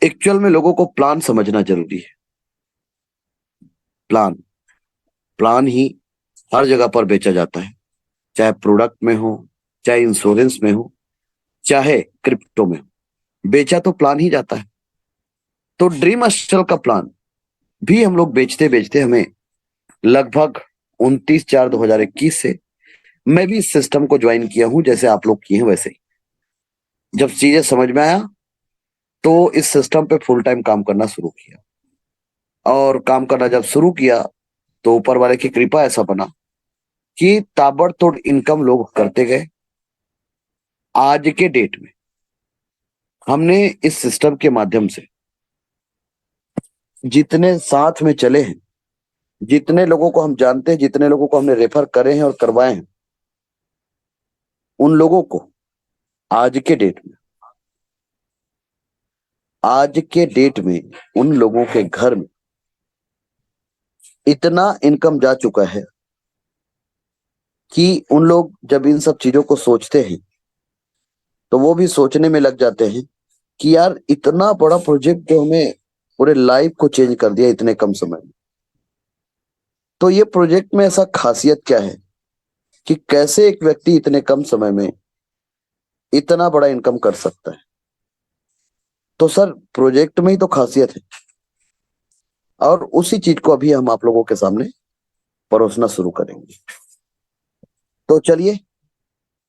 Actual में लोगों को प्लान समझना जरूरी है। प्लान प्लान ही हर जगह पर बेचा जाता है, चाहे प्रोडक्ट में हो, चाहे इंश्योरेंस में हो, चाहे क्रिप्टो में हो। बेचा तो प्लान ही जाता है। तो ड्रीम अस्टल का प्लान भी हम लोग बेचते बेचते हमें लगभग 29/4/2021 से मैं भी इस सिस्टम को ज्वाइन किया हूं, जैसे आप लोग किए हैं वैसे ही। जब चीजें समझ में आया तो इस सिस्टम पे फुल टाइम काम करना शुरू किया, और काम करना जब शुरू किया तो ऊपर वाले की कृपा ऐसा बना कि ताबड़तोड़ इनकम लोग करते गए। आज के डेट में हमने इस सिस्टम के माध्यम से जितने साथ में चले हैं, जितने लोगों को हम जानते हैं, जितने लोगों को हमने रेफर करे हैं और करवाए हैं, उन लोगों को आज के डेट में आज के डेट में उन लोगों के घर में इतना इनकम जा चुका है कि उन लोग जब इन सब चीजों को सोचते हैं तो वो भी सोचने में लग जाते हैं कि यार इतना बड़ा प्रोजेक्ट जो हमें पूरे लाइफ को चेंज कर दिया इतने कम समय में। तो ये प्रोजेक्ट में ऐसा खासियत क्या है कि कैसे एक व्यक्ति इतने कम समय में इतना बड़ा इनकम कर सकता है। तो सर प्रोजेक्ट में ही तो खासियत है, और उसी चीज को अभी हम आप लोगों के सामने परोसना शुरू करेंगे। तो चलिए,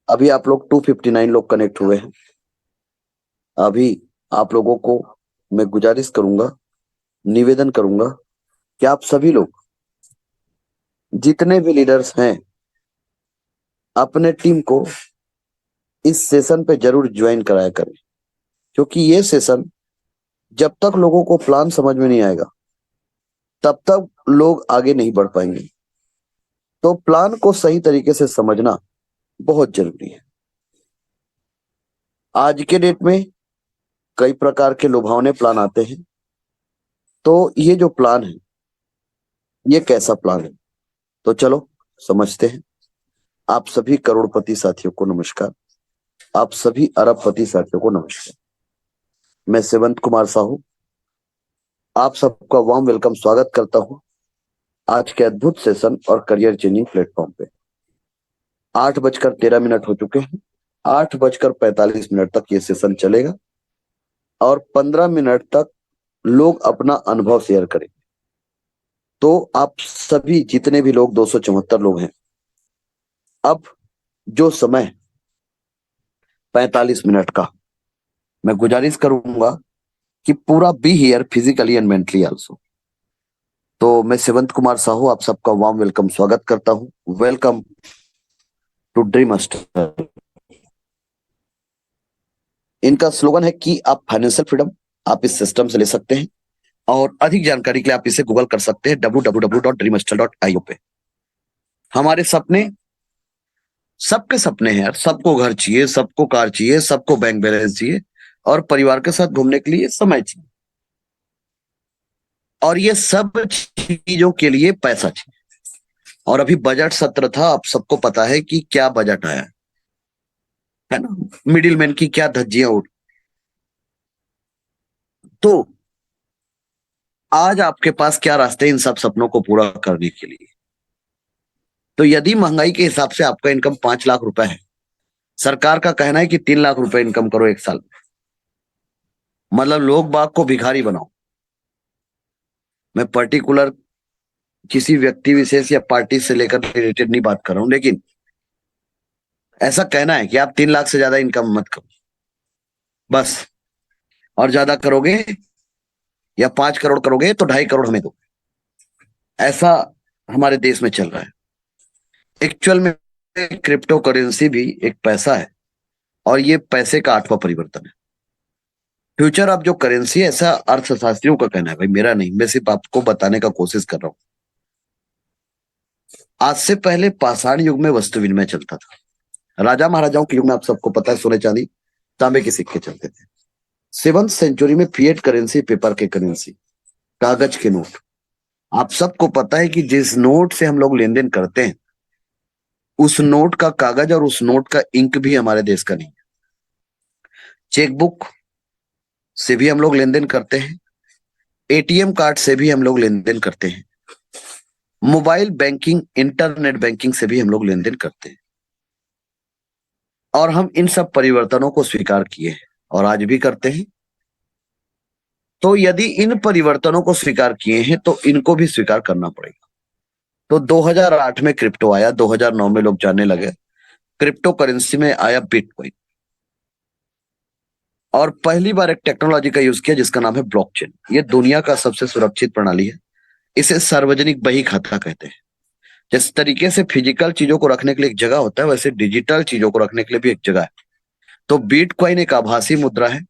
अभी आप लोग 259 लोग कनेक्ट हुए हैं। अभी आप लोगों को मैं गुजारिश करूंगा, निवेदन करूंगा कि आप सभी लोग जितने भी लीडर्स हैं अपने टीम को इस सेशन पे जरूर ज्वाइन कराया करें, क्योंकि ये सेशन जब तक लोगों को प्लान समझ में नहीं आएगा तब तक लोग आगे नहीं बढ़ पाएंगे। तो प्लान को सही तरीके से समझना बहुत जरूरी है। आज के डेट में कई प्रकार के लुभावने प्लान आते हैं। तो ये जो प्लान है ये कैसा प्लान है, तो चलो समझते हैं। आप सभी करोड़पति साथियों को नमस्कार। आप सभी अरबपति साथियों को नमस्कार। मैं सेवंत कुमार साहू आप सबका वार्म वेलकम स्वागत करता हूं आज के अद्भुत सेशन और करियर चेंजिंग प्लेटफॉर्म पे। 8:13 हो चुके हैं। 8:45 तक ये सेशन चलेगा और 15 मिनट तक लोग अपना अनुभव शेयर करेंगे। तो आप सभी जितने भी लोग 274 लोग हैं, अब जो समय 45 मिनट का, मैं गुजारिश करूंगा कि पूरा be here physically and mentally also. तो मैं सेवंत कुमार साहू आप सबका वार्म वेलकम स्वागत करता हूं। Welcome to Dream Master. इनका स्लोगन है कि आप फाइनेंशियल फ्रीडम आप इस सिस्टम से ले सकते हैं, और अधिक जानकारी के लिए आप इसे गूगल कर सकते हैं www.dreamhostel.io पे। हमारे सपने सबके सपने हैं यार, सबको घर चाहिए, सबको कार चाहिए, सबको बैंक बैलेंस चाहिए, और परिवार के साथ घूमने के लिए समय चाहिए, और ये सब चीजों के लिए पैसा चाहिए। और अभी बजट सत्र था, आप सबको पता है कि क्या बजट आया है ना, मिडिल मैन की क्या धज्जियां उड़। तो आज आपके पास क्या रास्ते हैं इन सब सपनों को पूरा करने के लिए। तो यदि महंगाई के हिसाब से आपका इनकम 5 लाख रुपए है, सरकार का कहना है कि 3 लाख रुपए इनकम करो एक साल में, मतलब लोग बाग को भिखारी बनाओ। मैं पर्टिकुलर किसी व्यक्ति विशेष या पार्टी से लेकर रिलेटेड नहीं बात कर रहा हूं, लेकिन ऐसा कहना है कि आप 3 लाख से ज्यादा इनकम मत करो बस। और ज्यादा करोगे या 5 करोड़ करोगे तो 2.5 करोड़ हमें दो। ऐसा हमारे देश में चल रहा है। एक्चुअल में क्रिप्टो करेंसी भी एक पैसा है, और ये पैसे का 8वां परिवर्तन है। फ्यूचर ऑफ जो करेंसी है, ऐसा अर्थशास्त्रियों का कहना है, भाई मेरा नहीं, मैं सिर्फ आपको बताने का कोशिश कर रहा हूं। आज से पहले पाषाण युग में वस्तु विनिमय चलता था। राजा महाराजाओं के युग में आप सबको पता है सोने चांदी तांबे के सिक्के चलते थे। 7th सेंचुरी में फिएट करेंसी, पेपर के करेंसी, कागज के नोट। आप सबको पता है कि जिस नोट से हम लोग लेन देन करते हैं उस नोट का कागज और उस नोट का इंक भी हमारे देश का नहीं है। चेकबुक, से भी हम लोग लेन देन करते हैं, एटीएम कार्ड से भी हम लोग लेन देन करते हैं, मोबाइल बैंकिंग, इंटरनेट बैंकिंग से भी हम लोग लेन देन करते हैं। और हम इन सब परिवर्तनों को स्वीकार किए हैं और आज भी करते हैं। तो यदि इन परिवर्तनों को स्वीकार किए हैं तो इनको भी स्वीकार करना पड़ेगा। तो 2008 में क्रिप्टो आया, 2009 में लोग जानने लगे, क्रिप्टो करेंसी में आया बिटकॉइन, और पहली बार एक टेक्नोलॉजी का यूज किया जिसका नाम है ब्लॉकचेन। ये दुनिया का सबसे सुरक्षित प्रणाली है। इसे सार्वजनिक बही खाता कहते हैं। जिस तरीके से फिजिकल चीजों को रखने के लिए एक जगह होता है, वैसे डिजिटल चीजों को रखने के लिए भी एक जगह है। तो बिटकॉइन एक आभासी मुद्रा है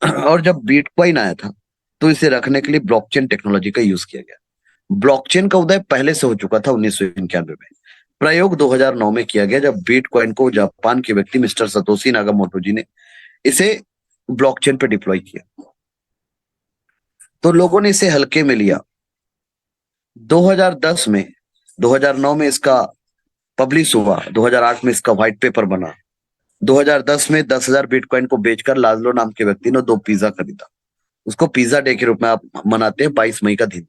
और जब बिटकॉइन आया था तो इसे रखने के लिए ब्लॉकचेन टेक्नोलॉजी का यूज किया गया। ब्लॉकचेन का उदय पहले से हो चुका था 1991 में। प्रयोग 2009 में किया गया जब बिटकॉइन को जापान के व्यक्ति मिस्टर सतोशी नागामोटो जी ने इसे ब्लॉकचेन पे डिप्लॉय किया। तो लोगों ने इसे हल्के में लिया। 2010 में, 2009 में इसका पब्लिश हुआ, 2008 में इसका व्हाइट पेपर बना। 2010 में 10,000 बिटकॉइन को बेचकर लाजलो नाम के व्यक्ति ने 2 पिज्जा खरीदा। उसको पिज्जा डे के रूप में आप मनाते हैं, 22 मई का दिन।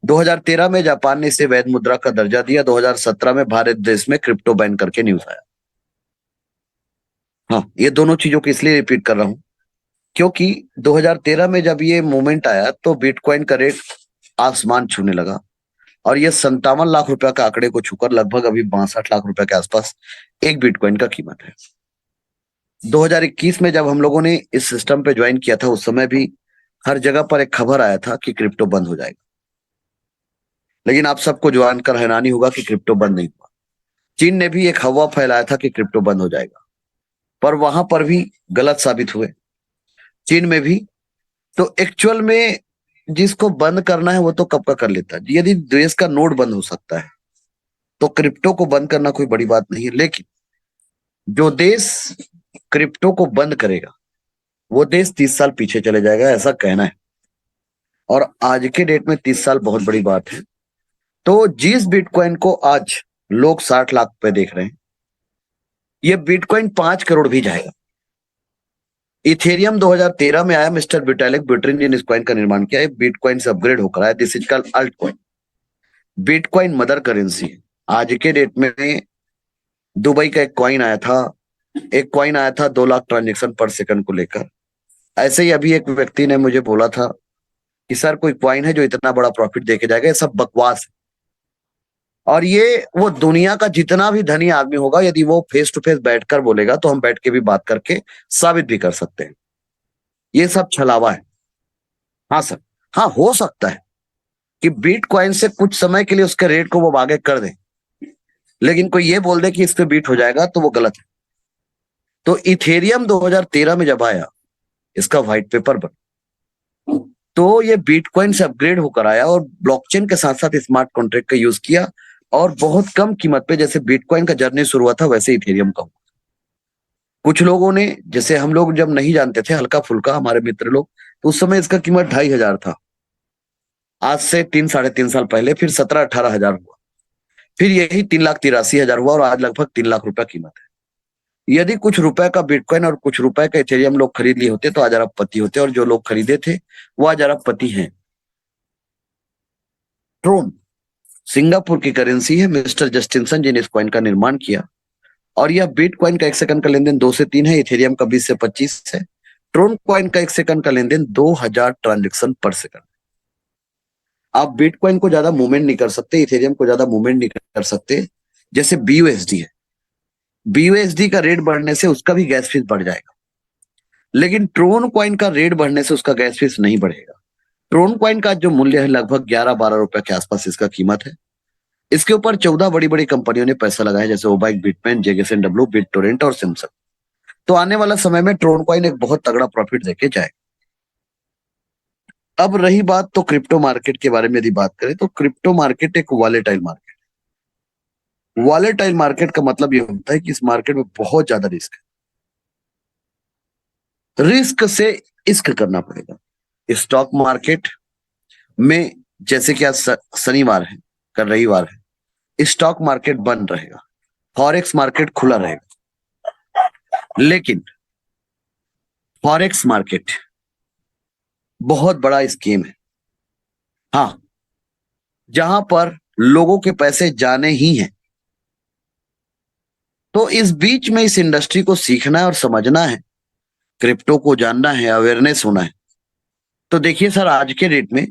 2013 में जापान ने इसे वैध मुद्रा का दर्जा दिया। 2017 में भारत देश में क्रिप्टो बैन करके न्यूज आया। हाँ, ये दोनों चीजों को इसलिए रिपीट कर रहा हूं क्योंकि 2013 में जब ये मूवमेंट आया तो बिटकॉइन का रेट आसमान छूने लगा और ये 57 लाख रुपए का आंकड़े को छूकर लगभग अभी 62 लाख रुपए के आसपास एक बिटकॉइन का कीमत है। 2021 में जब हम लोगों ने इस सिस्टम पे ज्वाइन किया था, उस समय भी हर जगह पर एक खबर आया था कि क्रिप्टो बंद हो जाएगा। लेकिन आप सबको जानकर हैरानी होगा कि क्रिप्टो बंद नहीं हुआ। चीन ने भी एक हवा फैलाया था कि क्रिप्टो बंद हो जाएगा, पर वहां पर भी गलत साबित हुए, चीन में भी। तो एक्चुअल में जिसको बंद करना है वो तो कब का कर लेता है। यदि देश का नोट बंद हो सकता है तो क्रिप्टो को बंद करना कोई बड़ी बात नहीं है। लेकिन जो देश क्रिप्टो को बंद करेगा वो देश 30 साल पीछे चले जाएगा, ऐसा कहना है। और आज के डेट में 30 साल बहुत बड़ी बात है। तो जिस बिटकॉइन को आज लोग 60 लाख पे देख रहे हैं, ये बिटकॉइन 5 करोड़ भी जाएगा। इथेरियम 2013 में आया, मिस्टर विटालिक बुटेरिन ने इस कॉइन का निर्माण किया। बिटकॉइन से अपग्रेड होकर आया। This is called alt coin. Bitcoin mother currency है। आज के डेट में दुबई का एक कॉइन आया था, एक कॉइन आया था 2 लाख ट्रांजेक्शन पर सेकंड को लेकर। ऐसे ही अभी एक व्यक्ति ने मुझे बोला था कि सर कोई कॉइन है जो इतना बड़ा प्रॉफिट देके जाएगा। ये सब बकवास है। और ये वो दुनिया का जितना भी धनी आदमी होगा, यदि वो फेस टू फेस बैठकर बोलेगा तो हम बैठ के भी बात करके साबित भी कर सकते हैं। ये सब छलावा है। हाँ सर, हाँ हो सकता है कि बिटकॉइन से कुछ समय के लिए उसके रेट को वो आगे कर दे, लेकिन कोई ये बोल दे कि इस पे बीट हो जाएगा तो वो गलत है। तो इथेरियम 2013 में जब आया, इसका व्हाइट पेपर बना, तो ये बिटकॉइन से अपग्रेड होकर आया और ब्लॉकचेन के साथ साथ स्मार्ट कॉन्ट्रैक्ट का यूज किया और बहुत कम कीमत पे, जैसे बिटकॉइन का जर्नी शुरू हुआ था वैसे इथेरियम का हुआ। कुछ लोगों ने, जैसे हम लोग जब नहीं जानते थे, हल्का फुल्का हमारे मित्र लोग, तो उस समय इसका कीमत 2,500 था। आज से 3-3.5 साल पहले फिर 17-18 हजार हुआ, फिर यही 3,83,000 हुआ और आज लगभग 3 लाख रुपया कीमत है। यदि कुछ रुपए का बिटकॉइन और कुछ रुपए का इथेरियम लोग खरीद लिए होते तो आज अरबपति होते, और जो लोग खरीदे थे वो आज अरबपति हैं। ट्रोन सिंगापुर की करेंसी है। मिस्टर जस्टिनसन जी ने इस कॉइन का निर्माण किया और यह बिटकॉइन का 1 सेकंड का लेनदेन 2 से 3 है, इथेरियम का 20 से 25 है। ट्रोन कॉइन का 1 सेकंड का लेनदेन 2,000 ट्रांजेक्शन पर सेकंड। आप बिटकॉइन को ज्यादा मूवमेंट नहीं कर सकते, इथेरियम को ज्यादा मूवमेंट नहीं कर सकते। जैसे बीयूएसडी है, बीयूएसडी का रेट बढ़ने से उसका भी गैस फीस बढ़ जाएगा, लेकिन ट्रोन कॉइन का रेट बढ़ने से उसका गैस फीस नहीं बढ़ेगा। ट्रोन कॉइन का जो मूल्य है लगभग 11-12 रुपए के आसपास इसका कीमत है। इसके ऊपर 14 बड़ी बड़ी कंपनियों ने पैसा लगाया, जैसे ओबाइक, बिटमैन, जेएसएनडब्ल्यू, बिटटोरेंट और सैमसंग। तो आने वाला समय में ट्रोन कॉइन एक बहुत तगड़ा प्रॉफिट देके जाएगा। अब रही बात तो क्रिप्टो मार्केट के बारे में यदि बात करें तो क्रिप्टो मार्केट एक वॉलेटाइल मार्केट है। वॉलेटाइल मार्केट का मतलब यह होता है कि इस मार्केट में बहुत ज्यादा रिस्क है। रिस्क से इश्क करना पड़ेगा। स्टॉक मार्केट में जैसे कि आज शनिवार है, कल रविवार है, स्टॉक मार्केट बंद रहेगा, फॉरेक्स मार्केट खुला रहेगा। लेकिन फॉरेक्स मार्केट बहुत बड़ा स्कीम है। हाँ, जहां पर लोगों के पैसे जाने ही हैं। तो इस बीच में इस इंडस्ट्री को सीखना है और समझना है, क्रिप्टो को जानना है, अवेयरनेस होना है। तो देखिए सर, आज के डेट में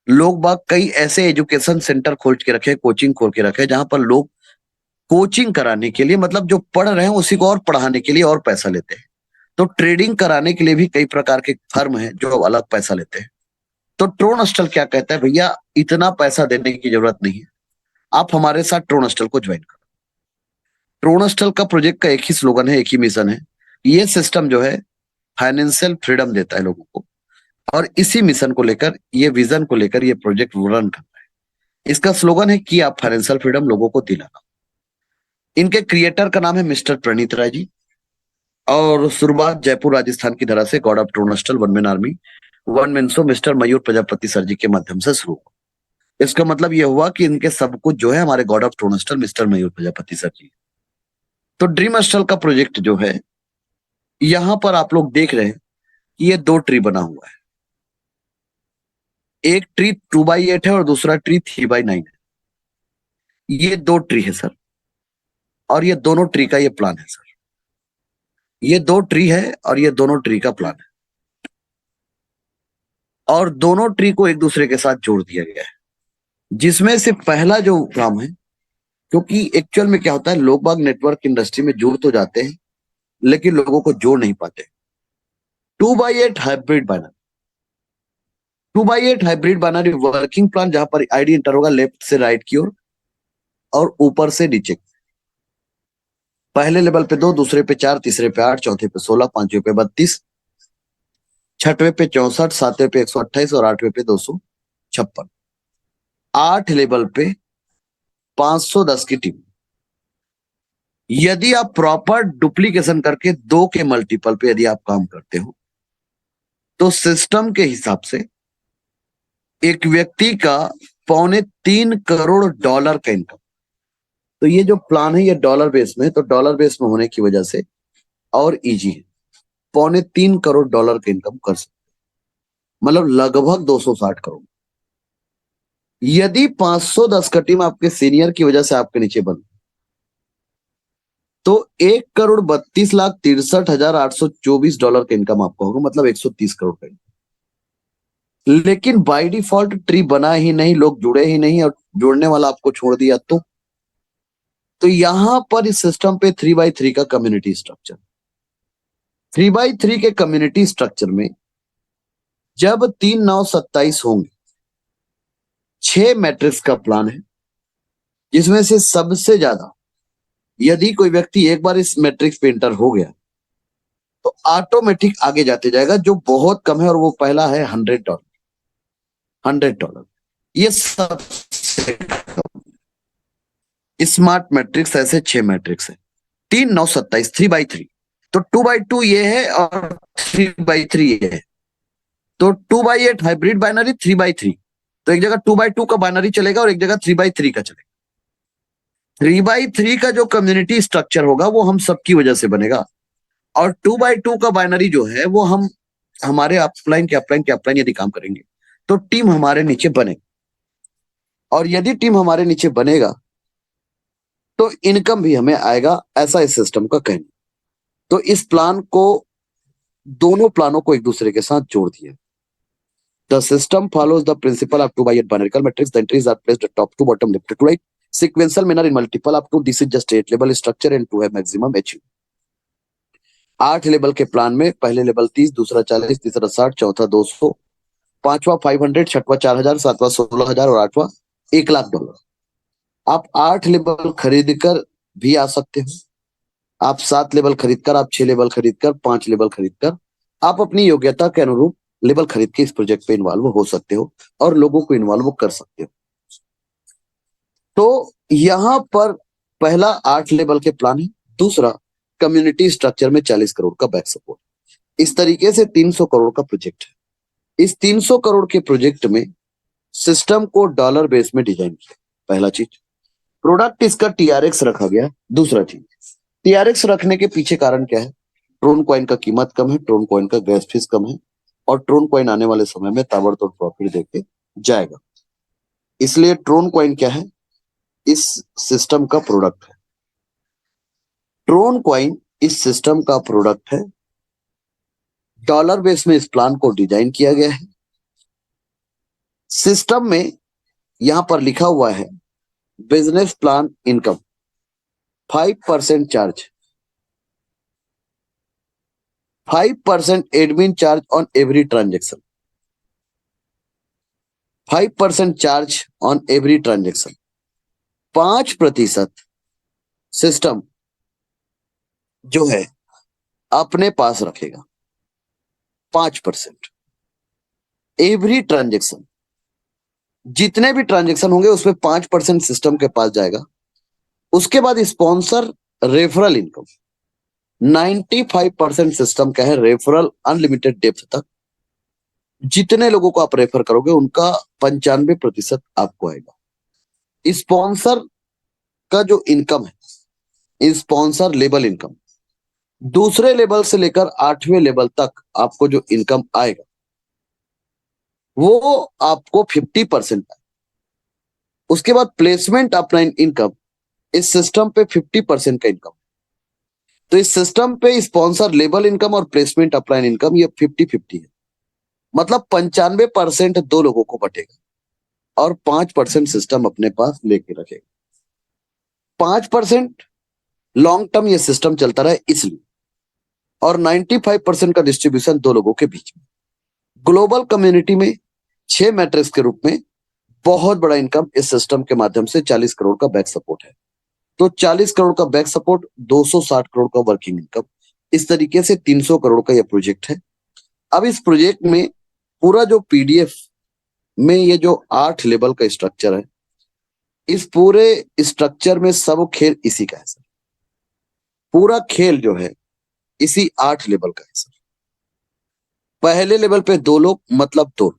लोग बाग कई ऐसे एजुकेशन सेंटर खोल के रखे, कोचिंग खोल के रखे, जहां पर लोग कोचिंग कराने के लिए, मतलब जो पढ़ रहे हैं उसी को और पढ़ाने के लिए और पैसा लेते हैं। तो ट्रेडिंग कराने के लिए भी कई प्रकार के फर्म है जो अलग पैसा लेते हैं। तो ट्रोनस्टल क्या कहता है, भैया इतना पैसा देने की जरूरत नहीं है, आप हमारे साथ ट्रोनस्टल को ज्वाइन करो। ट्रोनस्टल का प्रोजेक्ट का एक ही स्लोगन है, एक ही मिशन है। ये सिस्टम जो है फाइनेंशियल फ्रीडम देता है लोगों को, और इसी मिशन को लेकर, ये विजन को लेकर ये प्रोजेक्ट रन करता है। इसका स्लोगन है कि आप फाइनेंशियल फ्रीडम लोगों को दिलाना। इनके क्रिएटर का नाम है मिस्टर प्रणीत राय जी, और शुरुआत जयपुर राजस्थान की धरा से गॉड ऑफ ट्रोनस्टल one man army, one man show mister Mayur Prajapati sir ji के माध्यम से शुरू हुआ। इसका मतलब यह हुआ कि इनके सब कुछ जो है हमारे गॉड ऑफ ट्रोनस्टल मिस्टर मयूर प्रजापति सर जी। तो ड्रीम अस्टल का प्रोजेक्ट जो है, यहां पर आप लोग देख रहे हैं कि ये दो ट्री बना हुआ है। एक ट्री 2x8 है और दूसरा ट्री 3x9 है। ये दो ट्री है सर, और ये दोनों ट्री का ये प्लान है सर। ये दो ट्री है और ये दोनों ट्री का प्लान है, और दोनों ट्री को एक दूसरे के साथ जोड़ दिया गया है। जिसमें से पहला जो काम है, क्योंकि एक्चुअल में क्या होता है, लोग बाग नेटवर्क इंडस्ट्री में जुड़ तो जाते हैं लेकिन लोगों को जोड़ नहीं पाते। 2x8 hybrid binary, 2x8 hybrid binary working plan, जहां पर आईडी इंटर होगा लेफ्ट से राइट की ओर और ऊपर से नीचे। पहले लेवल पे 2, दूसरे पे 4, तीसरे पे 8, चौथे पे 16, पांचवें पे 32, छठवें पे 64, सातवें पे 128 और आठवें पे 256। 8 लेवल पे 510 की टीम। यदि आप प्रॉपर डुप्लीकेशन करके 2 के मल्टीपल पे यदि आप काम करते हो, तो सिस्टम के हिसाब से एक व्यक्ति का $3.25 करोड़ का इनकम। तो ये जो प्लान है ये डॉलर बेस में है, तो डॉलर बेस में होने की वजह से और इजी है। $3.25 करोड़ का इनकम कर सकते, मतलब लगभग 260 करोड़। यदि 510 का टीम आपके सीनियर की वजह से आपके नीचे बन, तो $1,32,63,824 का इनकम आपका होगा, मतलब 130 करोड़ का इनकम। लेकिन बाय डिफॉल्ट ट्री बना ही नहीं, लोग जुड़े ही नहीं, और जुड़ने वाला आपको छोड़ दिया, तो यहां पर इस सिस्टम पे 3x3 का कम्युनिटी स्ट्रक्चर, 3x3 के कम्युनिटी स्ट्रक्चर में जब 3 9 27 होंगे, 6 मैट्रिक्स का प्लान है, जिसमें से सबसे ज्यादा यदि कोई व्यक्ति एक बार इस मैट्रिक्स पे एंटर हो गया तो ऑटोमेटिक आगे जाते जाएगा, जो बहुत कम है, और वो पहला है $100। $100 ये सबसे स्मार्ट मैट्रिक्स, ऐसे 6 मैट्रिक्स है। 3 9 27, 3x3। तो 2x2 ये है और 3x3 ये है। तो 2x8 हाइब्रिड बाइनरी, 3x3। तो एक जगह 2x2 का बाइनरी चलेगा और एक जगह 3x3 का चलेगा। 3x3 का जो कम्युनिटी स्ट्रक्चर होगा वो हम सबकी वजह से बनेगा, और 2x2 का बाइनरी जो है वो हम हमारे अपलाइन के अपलाइन के अपलाइन यदि काम करेंगे तो टीम हमारे नीचे बनेगी, और यदि टीम हमारे नीचे बनेगा तो इनकम भी हमें आएगा, ऐसा इस सिस्टम का कहना। तो इस प्लान को, दोनों प्लानों को एक दूसरे के साथ जोड़ दिया। The system follows the principle of 2x8 binary matrix, the entries are placed top to bottom, left to right, sequential manner in multiple up to this is just 8 level structure and to have maximum achieve। 8 level के plan में पहले level 30, दूसरा 40, तीसरा 60, चौथा 200, पांचवा 500, छठवा 4000, सातवां 16000 और आठवां $1,00,000। आप 8 लेवल खरीद कर भी आ सकते हो, आप 7 लेवल खरीद कर, आप 6 लेवल खरीद कर, 5 लेवल खरीद कर, आप अपनी योग्यता के अनुरूप लेवल खरीद के इस प्रोजेक्ट पे इन्वॉल्व हो सकते हो और लोगों को इन्वॉल्व कर सकते हो। तो यहां पर पहला 8 लेवल के प्लान है, दूसरा कम्युनिटी स्ट्रक्चर में 40 करोड़ का बैक सपोर्ट। इस तरीके से 300 करोड़ का प्रोजेक्ट है। इस 300 करोड़ के प्रोजेक्ट में सिस्टम को डॉलर बेस में डिजाइन किया। पहला चीज, प्रोडक्ट इसका TRX रखा गया। दूसरा चीज, TRX रखने के पीछे कारण क्या है, ट्रोन कॉइन का कीमत कम है, ट्रोन कॉइन का गैस फीस कम है, और ट्रोन कॉइन आने वाले समय में ताबड़तोड़ प्रॉफिट देके जाएगा। इसलिए ट्रोन कॉइन क्या है? इस सिस्टम का प्रोडक्ट है। ट्रोन कॉइन इस सिस्टम का प्रोडक्ट है। डॉलर बेस में इस प्लान को डिजाइन किया गया है। सिस्टम में यहां पर लिखा हुआ है business plan income 5% charge, 5% admin charge on every transaction, 5% charge on every transaction, 5% system जो है अपने पास रखेगा, 5% एवरी ट्रांजेक्शन। जितने भी ट्रांजेक्शन होंगे उसमें 5% सिस्टम के पास जाएगा। उसके बाद स्पॉन्सर रेफरल इनकम 95% सिस्टम का है। रेफरल अनलिमिटेड डेप्थ तक जितने लोगों को आप रेफर करोगे उनका 95% आपको आएगा। स्पॉन्सर का जो इनकम है, स्पॉन्सर लेवल इनकम, दूसरे लेवल से लेकर 8वें लेवल तक आपको जो इनकम आएगा वो आपको 50% है। उसके बाद प्लेसमेंट अपलाइन इनकम, इस सिस्टम पे 50% का इनकम। तो इस सिस्टम पे स्पॉन्सर लेवल इनकम और प्लेसमेंट अपलाइन इनकम ये 50-50 है। मतलब 95% दो लोगों को बटेगा और 5% सिस्टम अपने पास लेके रखेगा। 5% लॉन्ग टर्म ये सिस्टम चलता रहे इसलिए, और 95% का डिस्ट्रीब्यूशन दो लोगों के बीच में। ग्लोबल कम्युनिटी में 6 मैट्रिक्स के रूप में बहुत बड़ा इनकम इस सिस्टम के माध्यम से 40 करोड़ का बैक सपोर्ट है। तो 40 करोड़ का बैक सपोर्ट, 260 करोड़ का वर्किंग इनकम, इस तरीके से 300 करोड़ का यह प्रोजेक्ट है। अब इस प्रोजेक्ट में पूरा जो पीडीएफ में ये जो 8 लेवल का स्ट्रक्चर है, इस पूरे स्ट्रक्चर में सब खेल इसी का है सर। पूरा खेल जो है इसी 8 लेवल का है सर। पहले लेवल पे 2 लोग मतलब 2,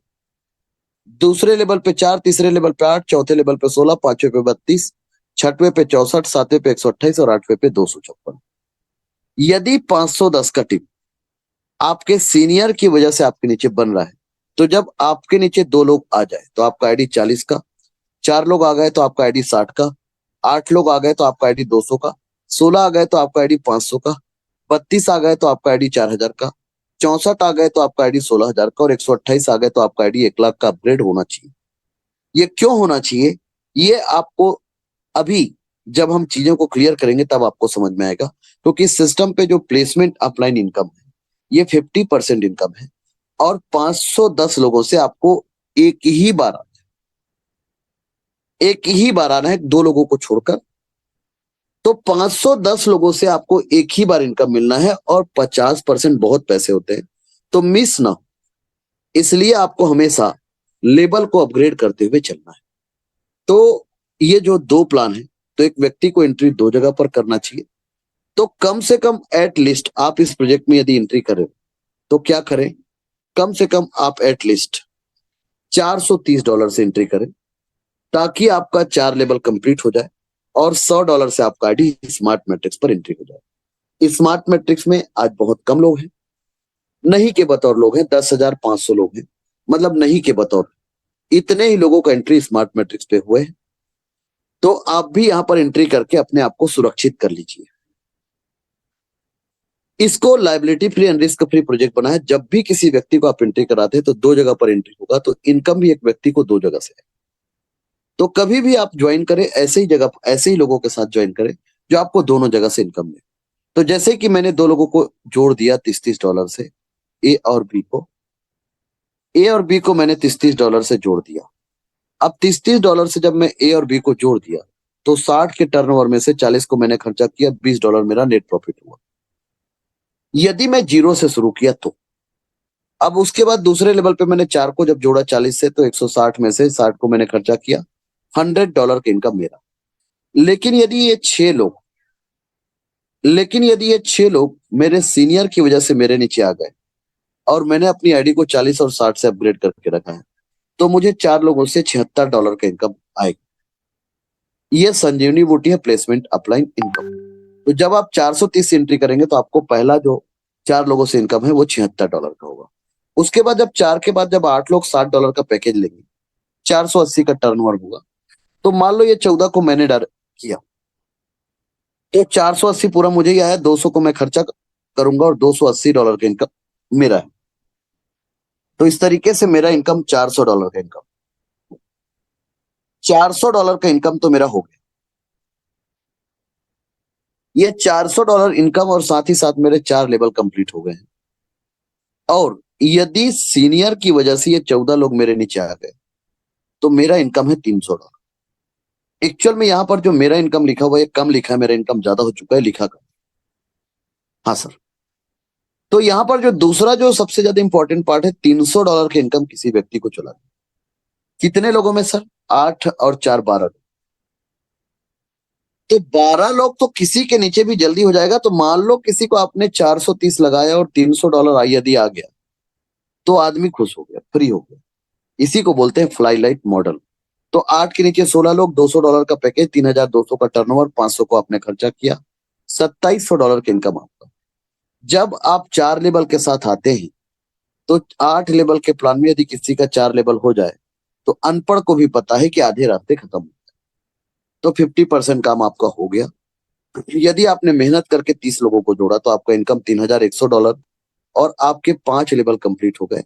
दूसरे लेवल पे 4, तीसरे लेवल पे 8, चौथे लेवल पे 16, पांचवे पे 32, छठवें पे 64, सातवें पे 128 और 8वें पे 256। यदि 510 का टीम आपके सीनियर की वजह से आपके नीचे बन रहा है, तो जब आपके नीचे 2 लोग आ जाए तो आपका आईडी 40 का, 4 लोग आ गए तो आपका आईडी 60 का, 8 लोग आ गए तो आपका आईडी 200 का, 16 आ गए तो आपका आईडी 500 का, 32 आ गए तो आपका आईडी 4000 का, 64 आ गए तो आपका आईडी 16000 का, और 128 आ गए तो आपका आईडी 1 लाख का अपग्रेड होना चाहिए। ये क्यों होना चाहिए? ये आपको अभी जब हम चीजों को क्लियर करेंगे तब आपको समझ में आएगा। क्योंकि सिस्टम पे जो प्लेसमेंट अपलाइन इनकम है ये 50% इनकम है, और 510 लोगों से आपको एक ही बार आना है, 2 लोगों को छोड़कर। तो 510 लोगों से आपको एक ही बार इनकम मिलना है, और 50% बहुत पैसे होते हैं, तो मिस ना हो। इसलिए आपको हमेशा लेवल को अपग्रेड करते हुए चलना है। तो ये जो 2 प्लान है, तो एक व्यक्ति को एंट्री 2 जगह पर करना चाहिए। तो कम से कम एट लीस्ट आप इस प्रोजेक्ट में यदि एंट्री करें तो क्या करें? कम से कम आप एट लीस्ट $430 से एंट्री करें, ताकि आपका 4 लेवल कंप्लीट हो जाए और $100 से आपका आईडी स्मार्ट मैट्रिक्स पर एंट्री हो जाए। स्मार्ट मैट्रिक्स में आज बहुत कम लोग हैं, नहीं के बतौर लोग हैं, 10,500 लोग हैं। मतलब नहीं के बतौर इतने ही लोगों का एंट्री स्मार्ट मैट्रिक्स पे हुए हैं। तो आप भी यहां पर एंट्री करके अपने आप को सुरक्षित कर लीजिए। इसको liability free and risk free project बना है। जब भी किसी व्यक्ति को आप एंट्री कराते हैं तो 2 जगह पर एंट्री होगा, तो इनकम भी एक व्यक्ति को 2 जगह से है। तो कभी भी आप ज्वाइन करें ऐसे ही जगह, ऐसे ही लोगों के साथ ज्वाइन करें जो आपको दोनों जगह से इनकम दे। तो जैसे कि मैंने 2 लोगों को जोड़ दिया $30 से, ए और बी को। ए और बी को मैंने $30 से जोड़ दिया। अब $30 से जब मैं ए और बी को जोड़ दिया तो 60 के टर्नओवर में से 40 को मैंने खर्चा किया, $20 मेरा नेट प्रॉफिट हुआ। यदि मैं जीरो से शुरू किया तो अब उसके बाद दूसरे लेवल पे मैंने 4 को जब जोड़ा 40 से, तो 160 में से 60 को मैंने खर्चा किया, $100 की इनकम मेरा। लेकिन यदि ये 6 लोग मेरे सीनियर की वजह से मेरे नीचे आ गए और मैंने अपनी आईडी को 40 और 60 से अपग्रेड करके रखा है, तो मुझे 4 लोगों से $76 का इनकम आएगा। ये संजीवनी बूटी है प्लेसमेंट अपलाइन इनकम। तो जब आप 430 एंट्री करेंगे तो आपको पहला जो 4 लोगों से इनकम है वो $76 का होगा। उसके बाद जब 4 के बाद जब 8 लोग $60 का पैकेज लेंगे, 480 का टर्नओवर होगा। तो मान लो ये 14 को मैंने किया, तो 480 पूरा मुझे ही आया, 200 को मैं खर्चा करूंगा और $280 का इनकम मेरा है। तो इस तरीके से मेरा इनकम $400 का इनकम, $400 का इनकम तो मेरा हो गया। ये $400 इनकम और साथ ही साथ मेरे 4 लेवल कंप्लीट हो गए हैं। और यदि सीनियर की वजह से ये 14 लोग मेरे नीचे आ गए तो मेरा इनकम है $300। एक्चुअल में यहाँ पर जो मेरा इनकम लिखा हुआ है कम लिखा है, मेरा इनकम ज्यादा हो चुका है लिखा कम। हाँ सर। तो यहाँ पर जो दूसरा जो सबसे ज्यादा इंपॉर्टेंट पार्ट है, $300 की इनकम किसी व्यक्ति को चला, कितने लोगों में सर? 8 और 4 12 लोग। तो 12 लोग तो किसी के नीचे भी जल्दी हो जाएगा। तो मान लो किसी को आपने 430 लगाया और $300 यदि आ गया तो आदमी खुश हो गया, फ्री हो गया। इसी को बोलते हैं फ्लाई लाइट मॉडल। तो 8 के नीचे 16 लोग, $200 का पैकेज, 3200 का टर्नओवर, 500 को आपने खर्चा किया, $2700 की इनकम आपका। जब आप 4 लेवल के साथ आते हैं तो 8 लेवल के प्लान में यदि किसी का 4 लेवल हो जाए तो अनपढ़ को भी पता है कि आधे रास्ते खत्म हो गए। तो 50% काम आपका हो गया। यदि आपने मेहनत करके 30 लोगों को जोड़ा तो आपका इनकम $3100 और आपके 5 लेवल कंप्लीट हो गए।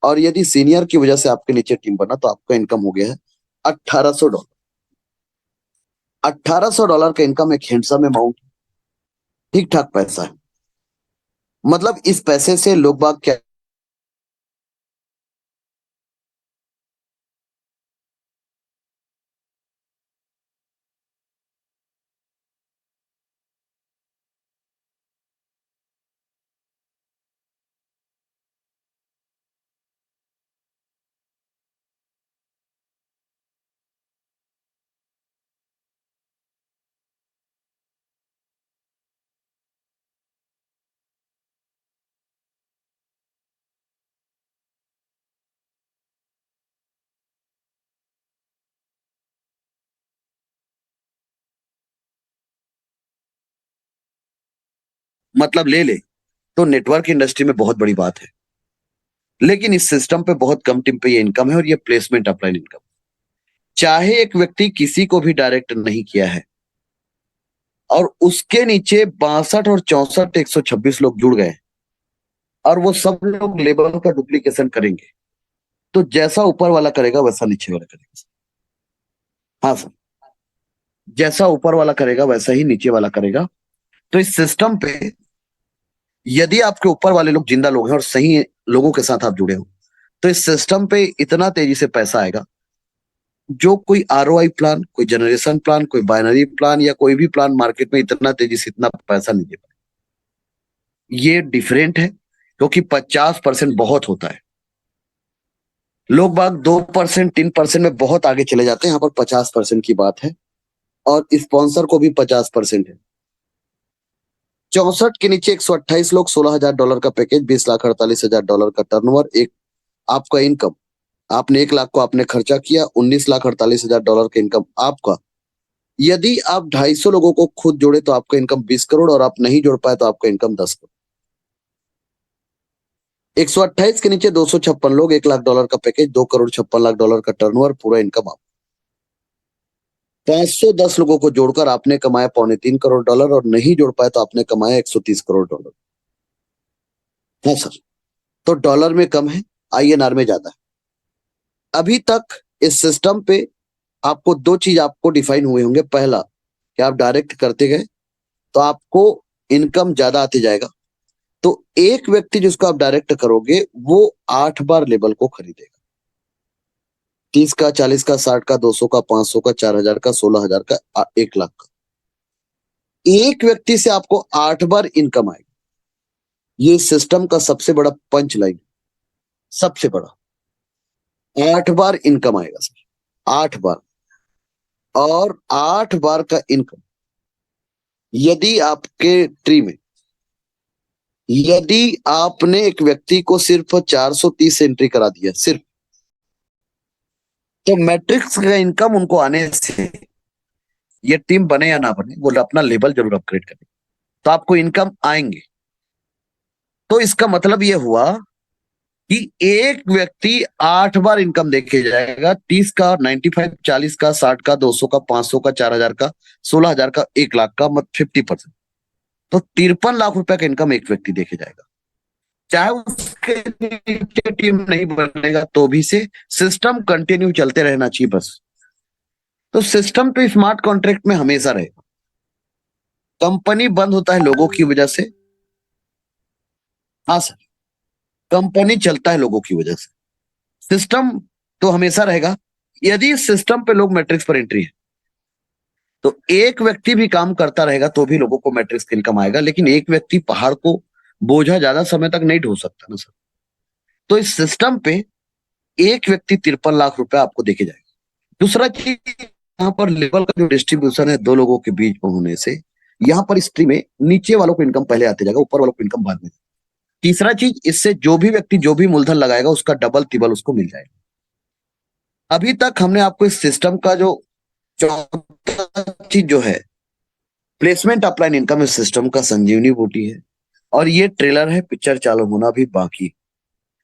और यदि सीनियर की वजह से आपके नीचे टीम बना तो आपका इनकम हो गया है $1800। $1800 का इनकम एक हैंडसम अमाउंट, ठीक ठाक पैसा है। मतलब इस पैसे से लोग बाग क्या, मतलब ले ले तो नेटवर्क इंडस्ट्री में बहुत बड़ी बात है। लेकिन इस सिस्टम पे बहुत कम टीम पे ये इनकम है और ये प्लेसमेंट अपलाइन इनकम। चाहे एक व्यक्ति किसी को भी डायरेक्ट नहीं किया है और उसके नीचे 62 और 64 126 लोग जुड़ गए और वो सब लोग लेबर का डुप्लीकेशन करेंगे, तो जैसा ऊपर वाला करेगा वैसा नीचे वाला करेगा। हाँ सर। जैसा ऊपर वाला करेगा वैसा ही नीचे वाला करेगा। तो इस सिस्टम पे यदि आपके ऊपर वाले लोग जिंदा लोग हैं और सही लोगों के साथ आप जुड़े हो तो इस सिस्टम पे इतना तेजी से पैसा आएगा। जो कोई आरओआई प्लान, कोई जनरेशन प्लान, कोई बाइनरी प्लान या कोई भी प्लान मार्केट में इतना तेजी से इतना पैसा नहीं दे पाए। ये डिफरेंट है क्योंकि 50% बहुत होता है। लोग बाग 2% 3% में बहुत आगे चले जाते हैं, यहाँ पर 50% की बात है। और स्पॉन्सर को भी 50% है। 64 के नीचे 128 लोग, $16,000 का पैकेज, $20,48,000 का टर्नओवर, एक आपका इनकम। आपने 1 लाख को आपने खर्चा किया, $19,48,000 का इनकम आपका। यदि आप 250 लोगों को खुद जोड़े तो आपका इनकम 20 करोड़ और आप नहीं जोड़ पाए तो आपका इनकम 10 करोड़। 128 के नीचे 256 लोग, $1 लाख का पैकेज, $2,56,00,000 का टर्नओवर, पूरा इनकम आप। 510 लोगों को जोड़कर आपने कमाया $3.25 करोड़ और नहीं जोड़ पाए तो आपने कमाया $130 करोड़। हाँ सर। तो डॉलर में कम है, आईएनआर में ज्यादा है। अभी तक इस सिस्टम पे आपको 2 चीज आपको डिफाइन हुए होंगे। पहला कि आप डायरेक्ट करते गए तो आपको इनकम ज्यादा आते जाएगा। तो एक व्यक्ति जिसको आप डायरेक्ट करोगे वो 8 बार लेबल को खरीदेगा। 30 का, 40 का, 60 का, 200 का, 500 का, 4,000 का, 16,000 का, 1 लाख का। एक व्यक्ति से आपको 8 बार इनकम आएगी। ये सिस्टम का सबसे बड़ा पंच लाइन, सबसे बड़ा। 8 बार इनकम आएगा सर, 8 बार। और 8 बार का इनकम यदि आपके ट्री में, यदि आपने एक व्यक्ति को सिर्फ 430 एंट्री करा दिया सिर्फ, तो मैट्रिक्स का इनकम उनको आने से, ये टीम बने या ना बने, वो अपना लेवल जरूर अपग्रेड करें तो आपको इनकम आएंगे। तो इसका मतलब ये हुआ कि एक व्यक्ति 8 बार इनकम देके जाएगा, 30 का, 95, 40 का, 60 का, 200 का, 500 का, 4,000 का, 16,000 का, 1 लाख का, मतलब 50%। तो 53 लाख रुपए का इनकम एक व्यक्ति देके जाएगा। चाहे उसके नीचे टीम नहीं बनेगा तो भी से सिस्टम कंटिन्यू चलते रहना चाहिए बस। तो सिस्टम तो स्मार्ट कॉन्ट्रैक्ट में हमेशा रहेगा। कंपनी बंद होता है लोगों की वजह से। हाँ सर, कंपनी चलता है लोगों की वजह से। सिस्टम तो हमेशा रहेगा। यदि सिस्टम पे लोग मैट्रिक्स पर एंट्री है तो एक व्यक्ति भी काम करता रहेगा तो भी लोगों को मैट्रिक्स का इनकम आएगा, लेकिन एक व्यक्ति पहाड़ को बोझा ज्यादा समय तक नहीं ढो सकता ना सर। तो इस सिस्टम पे एक व्यक्ति 53 लाख रुपए आपको देके जाएगा। दूसरा चीज, यहाँ पर लेवल का जो डिस्ट्रीब्यूशन है दो लोगों के बीच में होने से, यहाँ पर इस ट्री में नीचे वालों को इनकम पहले आते जाएगा, ऊपर वालों को इनकम बाद में। तीसरा चीज, इससे जो भी व्यक्ति जो भी मूलधन लगाएगा उसका डबल तिबल उसको मिल जाएगा। अभी तक हमने आपको इस सिस्टम का जो चौथा चीज जो है, प्लेसमेंट अपलाइन इनकम, इस सिस्टम का संजीवनी बूटी है। और ये ट्रेलर है, पिक्चर चालू होना भी बाकी।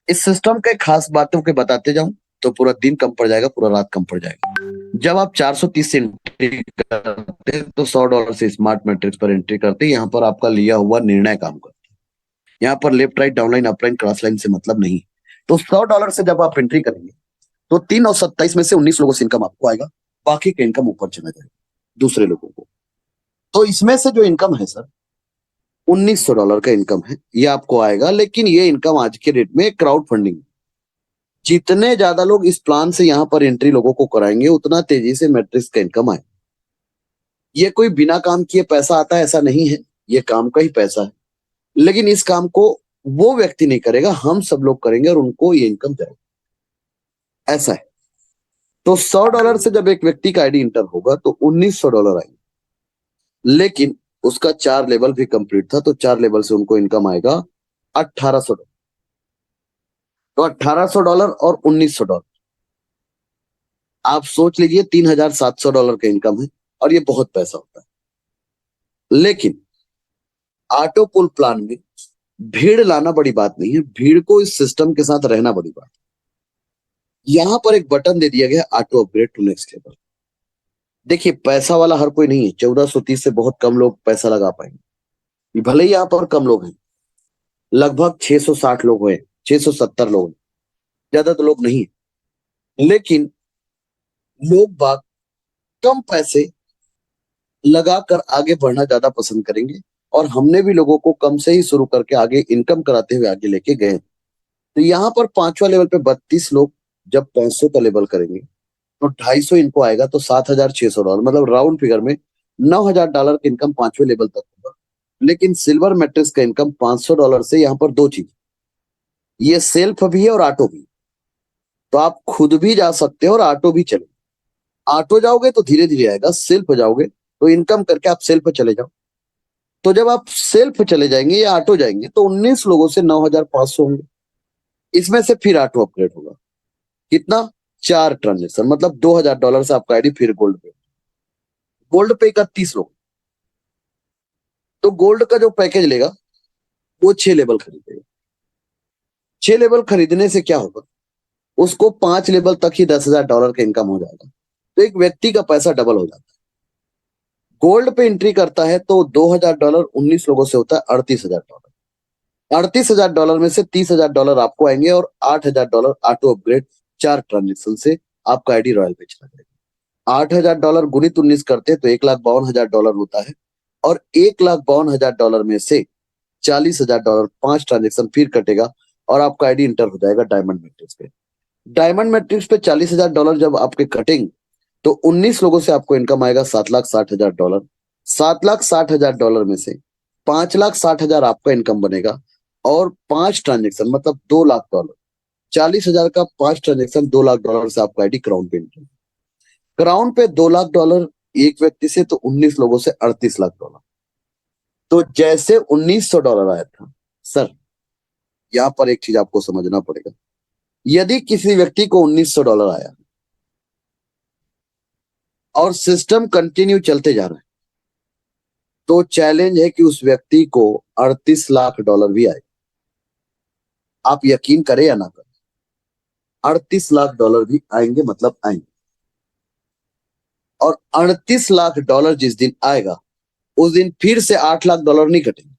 इस सिस्टम के खास बातों के बताते जाऊं तो पूरा दिन कम पड़ जाएगा, पूरा रात कम पड़ जाएगा। जब आप 430 से एंट्री करते हैं तो $100 से स्मार्ट मैट्रिक्स पर एंट्री करते हैं। यहाँ पर आपका लिया हुआ निर्णय काम करता है। यहाँ पर left right downline upline cross line से मतलब नहीं। तो $100 से जब आप एंट्री करेंगे तो 3 और 27 में से 19 लोगों से इनकम आपको आएगा, बाकी का इनकम ऊपर चला जाएगा दूसरे लोगों को। तो इसमें से जो इनकम है सर, $1,900 का इनकम है, ये आपको आएगा। लेकिन ये इनकम आज के डेट में क्राउड फंडिंग, जितने ज्यादा लोग इस प्लान से यहाँ पर एंट्री लोगों को कराएंगे उतना तेजी से मैट्रिक्स का इनकम आए। ये कोई बिना काम किए पैसा आता है ऐसा नहीं है, ये काम का ही पैसा है। लेकिन इस काम को वो व्यक्ति नहीं करेगा, हम सब लोग करेंगे और उनको ये इनकम जाएगा, ऐसा है। तो $100 से जब एक व्यक्ति का आईडी इंटर होगा तो $1,900 आएंगे। लेकिन उसका 4 लेवल भी कंप्लीट था तो 4 लेवल से उनको इनकम आएगा $1,800। तो $1,800 और $1,900, आप सोच लीजिए $3,700 का इनकम है। और ये बहुत पैसा होता है। लेकिन ऑटो पुल प्लान में भीड़ लाना बड़ी बात नहीं है, भीड़ को इस सिस्टम के साथ रहना बड़ी बात है। यहां पर एक बटन दे दिया गया, auto upgrade to next level. देखिए, पैसा वाला हर कोई नहीं है। 1430 से बहुत कम लोग पैसा लगा पाएंगे। भले ही यहाँ पर कम लोग हैं, लगभग 660 लोग हुए, 670 लोग, ज्यादा तो लोग नहीं है। लेकिन लोग बाग कम पैसे लगाकर आगे बढ़ना ज्यादा पसंद करेंगे। और हमने भी लोगों को कम से ही शुरू करके आगे इनकम कराते हुए आगे लेके गए। तो यहाँ पर 5वां लेवल पे 32 लोग जब 500 का लेवल करेंगे तो 250 इनको आएगा, तो $7,600, मतलब राउंड फिगर में $9,000 की इनकम 5वें लेवल तक होगा। लेकिन सिल्वर मैट्रिक्स का इनकम $500 से, यहाँ पर दो चीज, ये सेल्फ भी है और ऑटो भी। तो आप खुद भी जा सकते हो और ऑटो भी चले। ऑटो जाओगे तो धीरे धीरे आएगा, सेल्फ जाओगे तो इनकम करके आप सेल्फ चले जाओ। तो जब आप सेल्फ चले जाएंगे या ऑटो जाएंगे तो 19 लोगों से 9,500 होंगे। इसमें से फिर ऑटो अपग्रेड होगा। कितना? 4 ट्रांजेक्शन, मतलब $2,000 से आपका आईडी फिर गोल्ड पे। गोल्ड पे 31 लोग, तो गोल्ड का जो पैकेज लेगा वो 6 लेवल खरीदेगा। 6 लेवल खरीदने से क्या होगा, उसको 5 लेवल तक ही $10,000 का इनकम हो जाएगा। तो एक व्यक्ति का पैसा डबल हो जाता है। गोल्ड पे एंट्री करता है तो $2,000 19 लोगों से होता है $38,000। $38,000 में से $30,000 आपको आएंगे और $8,000 ऑटो अपग्रेड 4 ट्रांजेक्शन से आपका आईडी रॉयल पे चला जाएगा। $8,000 गुणित 19 करते तो $1,52,000 होता है। और $1,52,000 में से $40,000 5 ट्रांजेक्शन फिर कटेगा और आपका आईडी इंटर हो जाएगा डायमंड मैट्रिक्स पे। डायमंड मैट्रिक्स पे $40,000 जब आपके कटेंगे तो 19 लोगों से आपको इनकम आएगा $7,60,000। $7,60,000 में से $5,60,000 आपका इनकम बनेगा। और 5 ट्रांजेक्शन मतलब $2,00,000, 40,000 का 5 ट्रांजेक्शन $2,00,000 से आपका आईडी क्राउन पे एंट्री। क्राउन पे $2,00,000 एक व्यक्ति से, तो 19 लोगों से $38,00,000। तो जैसे $1,900 आया था सर, यहाँ पर एक चीज आपको समझना पड़ेगा। यदि किसी व्यक्ति को $1,900 आया और सिस्टम कंटिन्यू चलते जा रहा है तो चैलेंज है कि उस व्यक्ति को $38 लाख भी आए। आप यकीन करें या ना करें, $38 लाख भी आएंगे, मतलब आएंगे। और $38 लाख जिस दिन आएगा, उस दिन फिर से $8 लाख नहीं कटेंगे,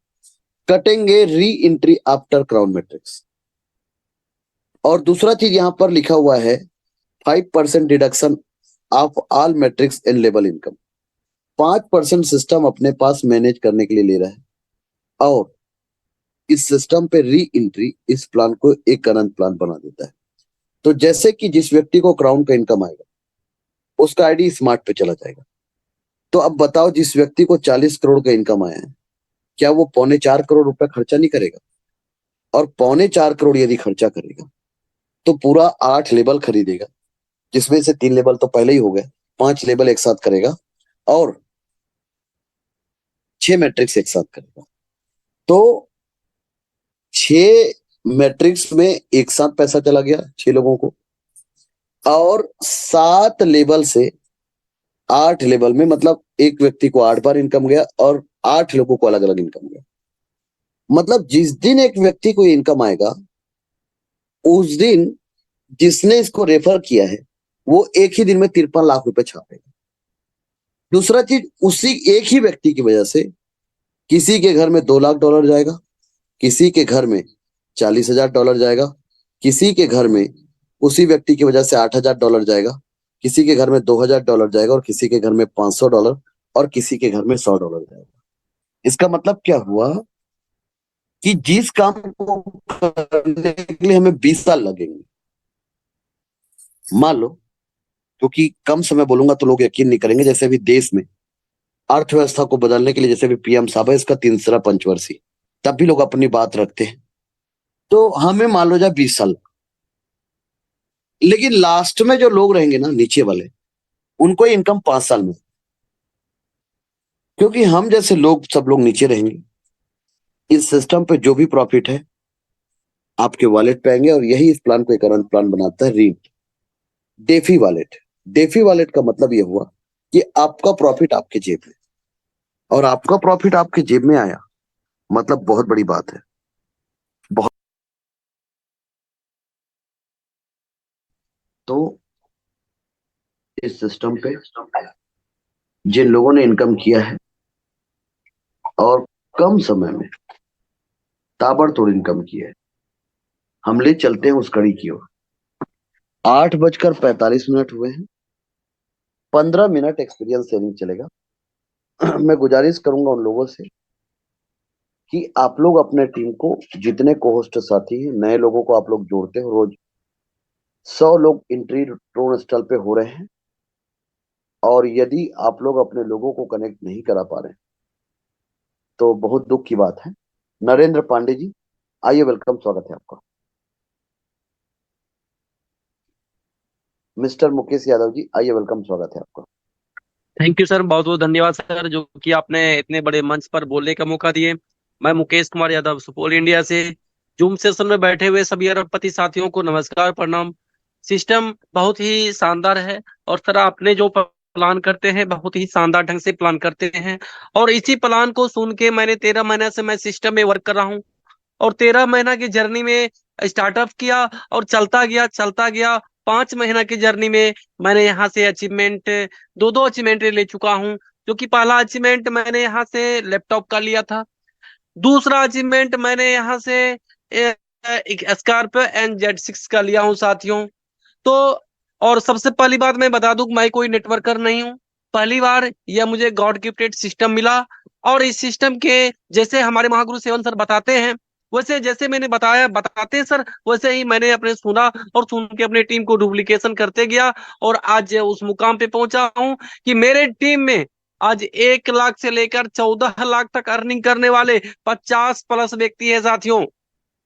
कटेंगे re entry after crown matrix. और दूसरा चीज यहां पर लिखा हुआ है 5% deduction of all matrix and level income. 5% system अपने पास मैनेज करने के लिए ले रहा है, और इस सिस्टम पे री एंट्री इस प्लान को एक करंट प्लान बना देता है। तो जैसे कि जिस व्यक्ति को क्राउन का इनकम आएगा, उसका आईडी स्मार्ट पे चला जाएगा। तो अब बताओ, जिस व्यक्ति को 40 करोड़ का इनकम आया है, क्या वो 3.25 करोड़ रुपया खर्चा नहीं करेगा? और 3.25 करोड़ यदि खर्चा करेगा, तो पूरा 8 लेबल खरीदेगा, जिसमें से 3 लेबल तो पहले ही हो गए, 5 लेबल एक साथ करेगा, और 6 मैट्रिक्स एक साथ करेगा। तो 6 मैट्रिक्स में एक साथ पैसा चला गया 6 लोगों को, और 7 लेबल से 8 लेबल में, मतलब एक व्यक्ति को 8 बार इनकम गया और 8 लोगों को अलग अलग इनकम गया। मतलब जिस दिन एक व्यक्ति को इनकम आएगा, उस दिन जिसने इसको रेफर किया है, वो एक ही दिन में 53 लाख रुपए छापेगा। दूसरा चीज, उसी एक ही व्यक्ति की वजह से किसी के घर में $2 लाख जाएगा, किसी के घर में $40,000 जाएगा, किसी के घर में उसी व्यक्ति की वजह से $8,000 जाएगा, किसी के घर में $2,000 जाएगा, और किसी के घर में $500, और किसी के घर में $100 जाएगा। इसका मतलब क्या हुआ कि जिस काम को करने के लिए हमें 20 साल लगेंगे, मान लो, क्योंकि कम समय बोलूंगा तो लोग यकीन नहीं करेंगे, जैसे अभी देश में अर्थव्यवस्था को बदलने के लिए, जैसे भी पीएम साहब है, इसका तीसरा पंचवर्षीय, तब भी लोग अपनी बात रखते हैं। तो हमें मान लो जाए 20 साल, लेकिन लास्ट में जो लोग रहेंगे ना, नीचे वाले, उनको इनकम 5 साल में, क्योंकि हम जैसे लोग, सब लोग नीचे रहेंगे। इस सिस्टम पे जो भी प्रॉफिट है आपके वॉलेट पे आएंगे, और यही इस प्लान को एक करंट प्लान बनाता है, रीट डेफी वॉलेट। डेफी वॉलेट का मतलब यह हुआ कि आपका प्रॉफिट आपके जेब में, और आपका प्रॉफिट आपके जेब में आया, मतलब बहुत बड़ी बात है। बहुत। तो इस सिस्टम पे जिन लोगों ने इनकम किया है, और कम समय में ताबड़तोड़ इनकम किया है, हम ले चलते हैं उस कड़ी की ओर। 8:45 हुए हैं, 15 मिनट एक्सपीरियंस शेयरिंग चलेगा। मैं गुजारिश करूंगा उन लोगों से कि आप लोग अपने टीम को, जितने को-होस्ट साथी हैं, नए लोगों को आप लोग जोड़ते हो, रोज 100 लोग एंट्री ड्रोन स्टॉल पे हो रहे हैं। और यदि आप लोग अपने लोगों को कनेक्ट नहीं करा पा रहे हैं, तो बहुत दुख की बात है। नरेंद्र पांडे जी, आइए, वेलकम, स्वागत है आपका। मिस्टर मुकेश यादव जी, आइए, वेलकम, स्वागत है आपका। थैंक यू सर, बहुत बहुत धन्यवाद सर, जो कि आपने इतने बड़े मंच पर बोलने का मौका दिए। मैं मुकेश कुमार यादव, सुपौल इंडिया से। जूम सेशन में बैठे हुए सभी अरबपति साथियों को नमस्कार, प्रणाम। सिस्टम बहुत ही शानदार है, और सर आपने जो प्लान करते हैं, बहुत ही शानदार ढंग से प्लान करते हैं। और इसी प्लान को सुन के मैंने 13 महीने से मैं सिस्टम में वर्क कर रहा हूँ, और 13 महीना की जर्नी में स्टार्टअप किया और चलता गया चलता गया। 5 महीना की जर्नी में मैंने यहाँ से अचीवमेंट, दो दो अचीवमेंट ले चुका हूँ। जो कि पहला अचीवमेंट मैंने यहाँ से लैपटॉप का लिया था। दूसरा अचीवमेंट मैंने यहाँ से एक स्कॉर्पियो NZ6 का लिया हूँ साथियों। तो और सबसे पहली बात मैं बता दूं, मैं कोई नेटवर्कर नहीं हूँ। पहली बार यह मुझे गॉड गिफ्टेड सिस्टम मिला। और इस सिस्टम के जैसे हमारे महागुरु सेवन सर बताते हैं, वैसे जैसे मैंने बताया बताते हैं सर, वैसे ही मैंने अपने सुना, और सुन के अपनी टीम को डुप्लीकेशन करते गया। और आज उस मुकाम पे पहुंचा हूं कि मेरे टीम में आज 1 लाख से लेकर 14 लाख तक अर्निंग करने वाले 50+ व्यक्ति है साथियों।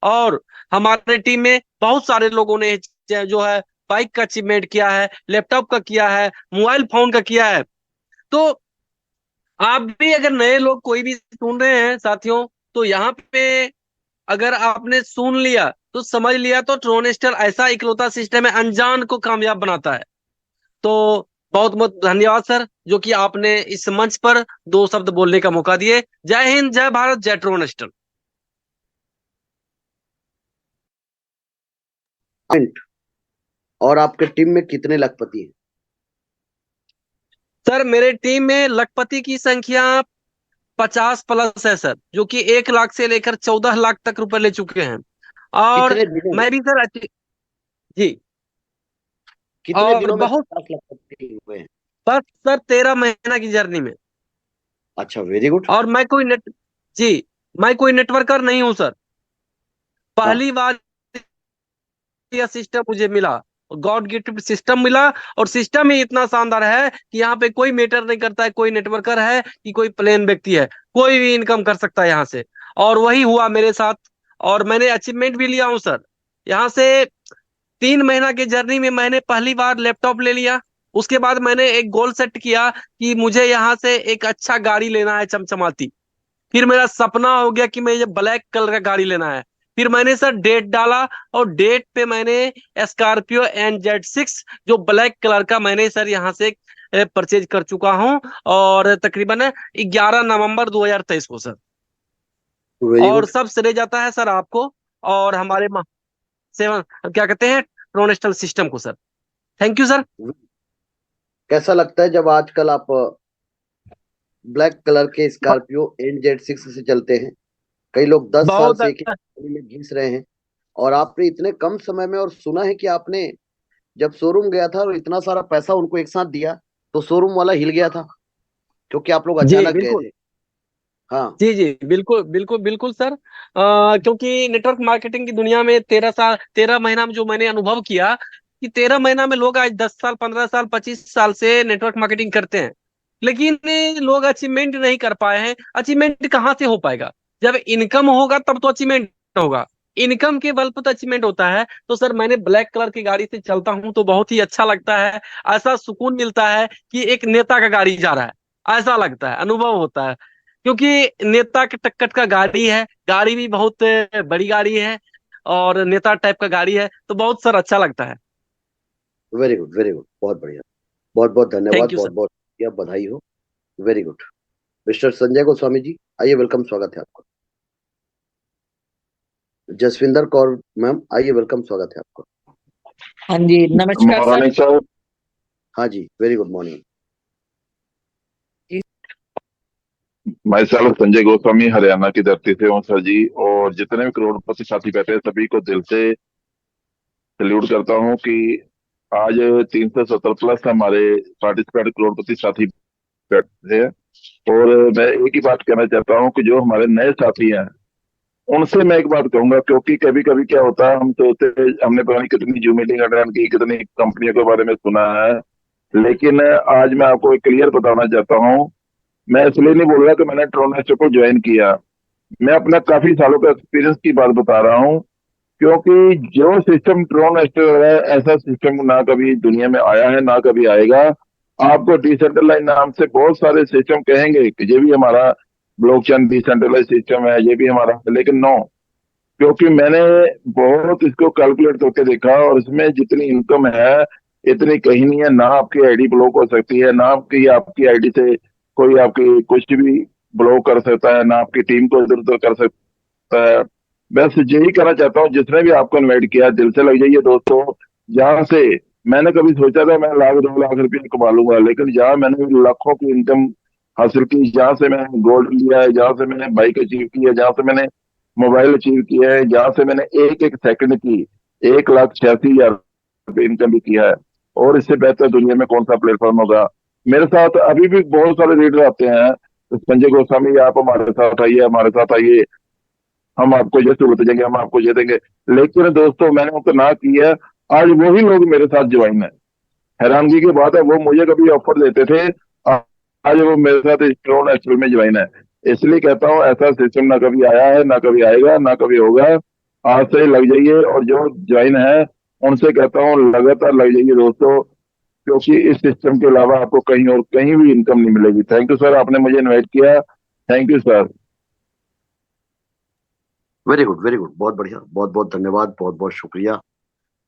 और हमारे टीम में बहुत सारे लोगों ने जो है बाइक का अचीवमेंट किया है, लैपटॉप का किया है, मोबाइल फोन का किया है। तो आप भी अगर नए लोग कोई भी सुन रहे हैं साथियों, तो यहाँ पे अगर आपने सुन लिया तो समझ लिया, तो ट्रोनेस्टर ऐसा इकलौता सिस्टम है अनजान को कामयाब बनाता है। तो बहुत बहुत धन्यवाद सर, जो कि आपने इस मंच पर 2 शब्द बोलने का मौका दिए। जय हिंद, जय भारत, जय ट्रोनेस्टर। और आपके टीम में कितने लखपति हैं? सर मेरे टीम में लखपति की संख्या 50+ है सर, जो कि 1 लाख से लेकर 14 लाख तक रुपए ले चुके हैं। और कितने दिनों में? मैं भी सर जी। कितने और दिनों में बहुत 50 लखपति हुए हैं? बस सर 13 महीना की जर्नी में। अच्छा, वेरी गुड। और जी, मैं कोई नेटवर्कर नहीं हूं सर। हाँ। पहली बार यह सिस्टम मुझे मिला, गॉड गिफ्टेड सिस्टम मिला। और सिस्टम ही इतना शानदार है कि यहाँ पे कोई मैटर नहीं करता है कोई नेटवर्कर है कि कोई प्लेन व्यक्ति है, कोई भी इनकम कर सकता है यहाँ से। और वही हुआ मेरे साथ। और मैंने अचीवमेंट भी लिया हूँ सर। यहाँ से 3 महीना की जर्नी में मैंने पहली बार लैपटॉप ले लिया। उसके बाद मैंने एक गोल सेट किया कि मुझे यहाँ से एक अच्छा गाड़ी लेना है, चमचमाती। फिर मेरा सपना हो गया कि मुझे ब्लैक कलर का गाड़ी लेना है। फिर मैंने सर डेट डाला, और डेट पे मैंने स्कॉर्पियो NZ6 जो ब्लैक कलर का, मैंने सर यहाँ से परचेज कर चुका हूँ। और तकरीबन 11 नवंबर 2023 को सर। वेरी और गुड। सब श्रेय जाता है सर आपको, और हमारे सेवन क्या कहते हैं, ट्रोनेस्टल सिस्टम को सर। Thank you sir. कैसा लगता है जब आजकल आप ब्लैक कलर के स्कॉर्पियो NZ6 से चलते हैं? कई लोग 10 साल बहुत से एक ही कंपनी में घिस रहे हैं, और आपने इतने कम समय में, और सुना है कि आपने जब शोरूम गया था और इतना सारा पैसा उनको एक साथ दिया, तो शोरूम वाला हिल गया था, क्योंकि आप लोग जी अचानक गए बिल्कुल। थे। हाँ। जी जी बिल्कुल बिल्कुल बिल्कुल सर। क्योंकि नेटवर्क मार्केटिंग की दुनिया में 13 साल, 13 महीना में जो मैंने अनुभव किया कि 13 महीना में लोग आज 10 साल, 15 साल, 25 साल से नेटवर्क मार्केटिंग करते हैं, लेकिन लोग अचीवमेंट नहीं कर पाए हैं। अचीवमेंट कहाँ से हो पाएगा? जब इनकम होगा तब तो अचीवमेंट होगा। इनकम के बल पर तो अचीवमेंट होता है। तो सर मैंने ब्लैक कलर की गाड़ी से चलता हूँ तो बहुत ही अच्छा लगता है। ऐसा सुकून मिलता है कि एक नेता का गाड़ी जा रहा है, ऐसा लगता है, अनुभव होता है। क्योंकि नेता के टक्कर का गाड़ी है, गाड़ी भी बहुत बड़ी गाड़ी है, और नेता टाइप का गाड़ी है, तो बहुत सर अच्छा लगता है। वेरी गुड, वेरी गुड, बहुत बढ़िया। बहुत बहुत धन्यवाद, थैंक यू बहुत सर। बहुत शुक्रिया, बधाई हो। Very good. Mister Sanjay Goswami ji, आइए, वेलकम, स्वागत है आपका। जसविंदर कौर मैम, आइए, वेलकम, स्वागत है आपका। हाँ जी, नमस्कार सर। Morning sir. हाँ जी, वेरी गुड मॉर्निंग। जी मैं सर संजय गोस्वामी हरियाणा की धरती से हूँ सर जी, और जितने भी करोड़पति साथी बैठे हैं सभी को दिल से सल्यूट करता हूँ कि आज 370+ हमारे पार्टिसिपेट करोड़पति साथी बैठे हैं। और मैं एक ही बात कहना चाहता हूँ कि जो हमारे नए साथी हैं उनसे मैं एक बात कहूंगा, क्योंकि कभी कभी क्या होता है, हम सोचते हैं हमने पता नहीं कितनी जूम मीटिंग अटेंड की, कितनी कंपनियों के बारे में सुना है, लेकिन आज मैं आपको एक क्लियर बताना चाहता हूँ। मैं इसलिए नहीं बोल रहा कि मैंने ट्रोनेस्टर को ज्वाइन किया, मैं अपना काफी सालों का एक्सपीरियंस की बात बता रहा हूँ। क्योंकि जो सिस्टम ट्रोनेस्टर है ऐसा सिस्टम ना कभी दुनिया में आया है ना कभी आएगा। आपको डिसेंट्रलाइज नाम से बहुत सारे सिस्टम कहेंगे कि ये भी हमारा ब्लॉकचेन डिसेंट्रलाइज सिस्टम है, ये भी हमारा, लेकिन नो। क्योंकि मैंने बहुत इसको कैलकुलेट करके देखा, और इसमें जितनी इनकम है इतनी कहीं नहीं है। ना आपकी आईडी ब्लॉक हो सकती है, ना आपकी आपकी आईडी से कोई आपकी कुछ भी ब्लॉक कर सकता है, ना आपकी टीम को इधर उधर कर सकता है। बस यही कहना चाहता हूँ, जिसने भी आपको इन्वाइट किया दिल से लग जाइए दोस्तों। जहां से मैंने कभी सोचा था मैं 1 लाख 2 लाख रुपये कमा लूंगा, लेकिन जहां मैंने लाखों की इनकम हासिल की, जहां से मैंने गोल्ड लिया है, जहां से मैंने बाइक अचीव की है, जहां से मैंने मोबाइल अचीव किया है, जहां से मैंने एक एक सेकंड की 1,86,000 रुपये इनकम भी किया है, और इससे बेहतर दुनिया में कौन सा प्लेटफॉर्म होगा। मेरे साथ अभी भी बहुत सारे लीडर आते हैं, तो संजय गोस्वामी आप हमारे साथ आइए, हमारे साथ आइए, हम आपको ये सहूलत देंगे, हम आपको ये देंगे। लेकिन दोस्तों मैंने उनको ना की है, आज वही लोग मेरे साथ ज्वाइन है। हैरानगी की बात है, वो मुझे कभी ऑफर देते थे, आ- आज वो मेरे साथ स्ट्रोन एक्चुअल में ज्वाइन है। इसलिए कहता हूँ ऐसा सिस्टम ना कभी आया है, ना कभी आएगा, ना कभी होगा। आज से लग जाइए, और जो ज्वाइन है उनसे कहता हूँ लगातार लग जाइए दोस्तों, क्योंकि इस सिस्टम के अलावा आपको कहीं और कहीं भी इनकम नहीं मिलेगी। थैंक यू सर, आपने मुझे इन्वाइट किया। Thank you sir. Very good, very good, बहुत बढ़िया, बहुत बहुत धन्यवाद, बहुत बहुत शुक्रिया।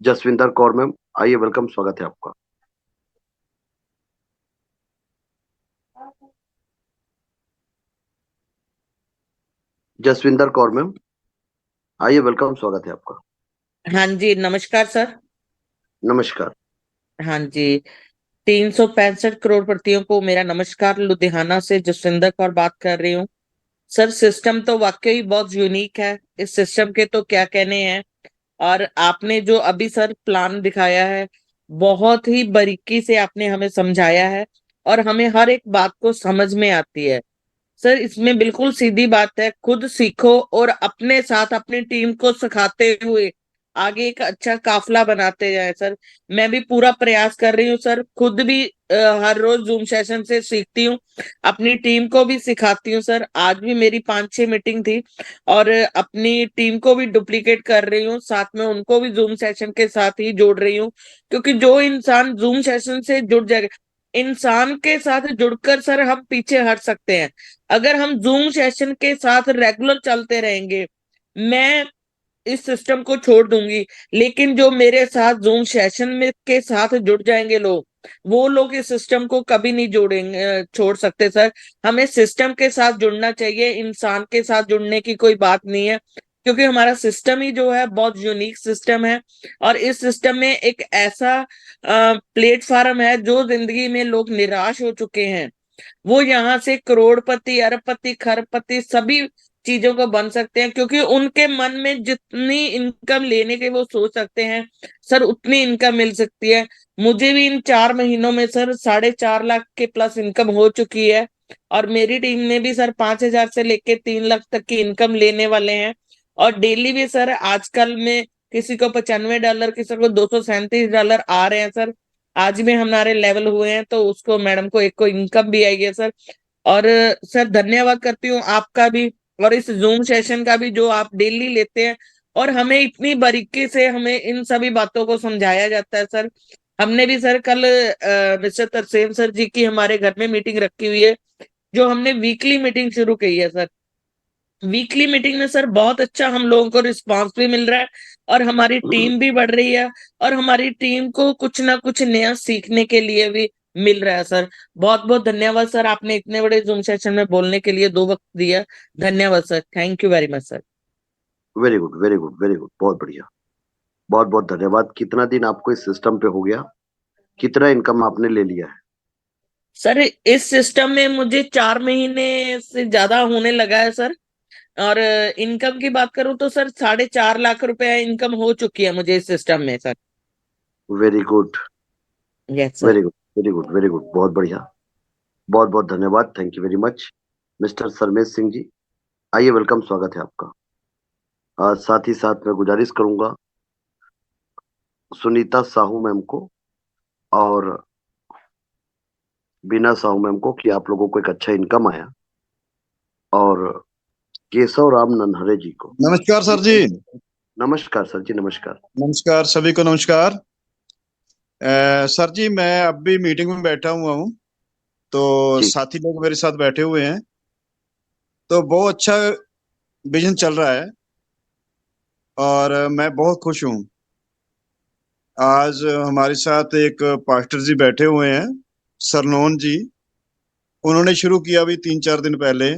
जसविंदर कौर मैम, आइए, वेलकम, स्वागत है आपका। जसविंदर कौर मैम, आइए, वेलकम, स्वागत है आपका। हाँ जी, नमस्कार सर। नमस्कार। हाँ जी, 365 करोड़पतियों को मेरा नमस्कार। लुधियाना से जसविंदर कौर बात कर रही हूँ। सर, सिस्टम तो वाकई बहुत यूनिक है। इस सिस्टम के तो क्या कहने हैं। और आपने जो अभी सर प्लान दिखाया है, बहुत ही बारीकी से आपने हमें समझाया है और हमें हर एक बात को समझ में आती है। सर, इसमें बिल्कुल सीधी बात है, खुद सीखो और अपने साथ अपनी टीम को सिखाते हुए आगे एक अच्छा काफला बनाते जाए। सर, मैं भी पूरा प्रयास कर रही हूँ सर, खुद भी हर रोज जूम सेशन से सीखती हूँ, अपनी टीम को भी सिखाती हूँ। सर, आज भी मेरी 5-6 मीटिंग थी और अपनी टीम को भी डुप्लीकेट कर रही हूँ, साथ में उनको भी जूम सेशन के साथ ही जोड़ रही हूँ। क्योंकि जो इंसान जूम सेशन से जुड़ जाएगा, इंसान के साथ जुड़कर सर हम पीछे हट सकते हैं। अगर हम जूम सेशन के साथ रेगुलर चलते रहेंगे, मैं इस सिस्टम को छोड़ दूंगी, लेकिन जो मेरे साथ जूम सेशन में के साथ जुड़ जाएंगे लोग, वो लोग इस सिस्टम को कभी नहीं छोड़ सकते। सर, हमें सिस्टम के साथ जुड़ना चाहिए, इंसान के साथ जुड़ने की कोई बात नहीं है। क्योंकि हमारा सिस्टम ही जो है बहुत यूनिक सिस्टम है और इस सिस्टम में एक ऐसा प्लेटफॉर्म है, जो जिंदगी में लोग निराश हो चुके हैं, वो यहाँ से करोड़पति, अरबपति, खरबपति सभी चीजों को बन सकते हैं। क्योंकि उनके मन में जितनी इनकम लेने के वो सोच सकते हैं सर, उतनी इनकम मिल सकती है। मुझे भी इन 4 महीनों में सर 4.5 लाख के प्लस इनकम हो चुकी है और मेरी टीम में भी सर 5,000 से लेके 3 लाख तक की इनकम लेने वाले हैं। और डेली भी सर आजकल में किसी को $95, किसी को $237 आ रहे हैं सर। आज भी हमारे लेवल हुए हैं, तो उसको मैडम को एक को इनकम भी आई है सर। और सर, धन्यवाद करती हूँ आपका भी और इस जूम सेशन का भी, जो आप डेली लेते हैं और हमें इतनी बारीकी से हमें इन सभी बातों को समझाया जाता है। सर, हमने भी सर कल मिस्टर तरसेम सर जी की हमारे घर में मीटिंग रखी हुई है, जो हमने वीकली मीटिंग शुरू की है सर। वीकली मीटिंग में सर बहुत अच्छा हम लोगों को रिस्पांस भी मिल रहा है और हमारी टीम भी बढ़ रही है और हमारी टीम को कुछ ना कुछ नया सीखने के लिए भी मिल रहा है। सर, बहुत बहुत धन्यवाद सर, आपने इतने बड़े जूम सेशन में बोलने के लिए 2 वक्त दिया। धन्यवाद sir, thank you very much sir. Very good, very good, very good, बहुत बढ़िया। बहुत बहुत धन्यवाद। कितना दिन आपको इस सिस्टम पे हो गया? कितना इनकम आपने ले लिया है? सर, इस सिस्टम में मुझे 4 महीने से ज्यादा होने लगा है सर। और इनकम की बात करूं तो सर 4.5 लाख रुपए इनकम हो चुकी है मुझे इस सिस्टम में sir. Very good, yes sir. Very good, very good, very good, बहुत बढ़िया। बहुत बहुत धन्यवाद, thank you very much. Mister Sarmesh Singh ji, आइए, वेलकम, स्वागत है आपका। साथ ही साथ मैं गुजारिश करूंगा सुनीता साहू मैम को और बीना साहू मैम को कि आप लोगों को एक अच्छा इनकम आया, और केशव राम नन्हरे जी को। नमस्कार जी, सर जी। नमस्कार सर जी, नमस्कार। नमस्कार सभी को नमस्कार। सर जी, मैं अब भी मीटिंग में बैठा हुआ हूँ, तो जी, साथी लोग मेरे साथ बैठे हुए हैं, तो बहुत अच्छा बिजनेस चल रहा है और मैं बहुत खुश हूँ। आज हमारे साथ एक पास्टर जी बैठे हुए हैं, सरनोन जी। उन्होंने शुरू किया अभी 3-4 दिन पहले,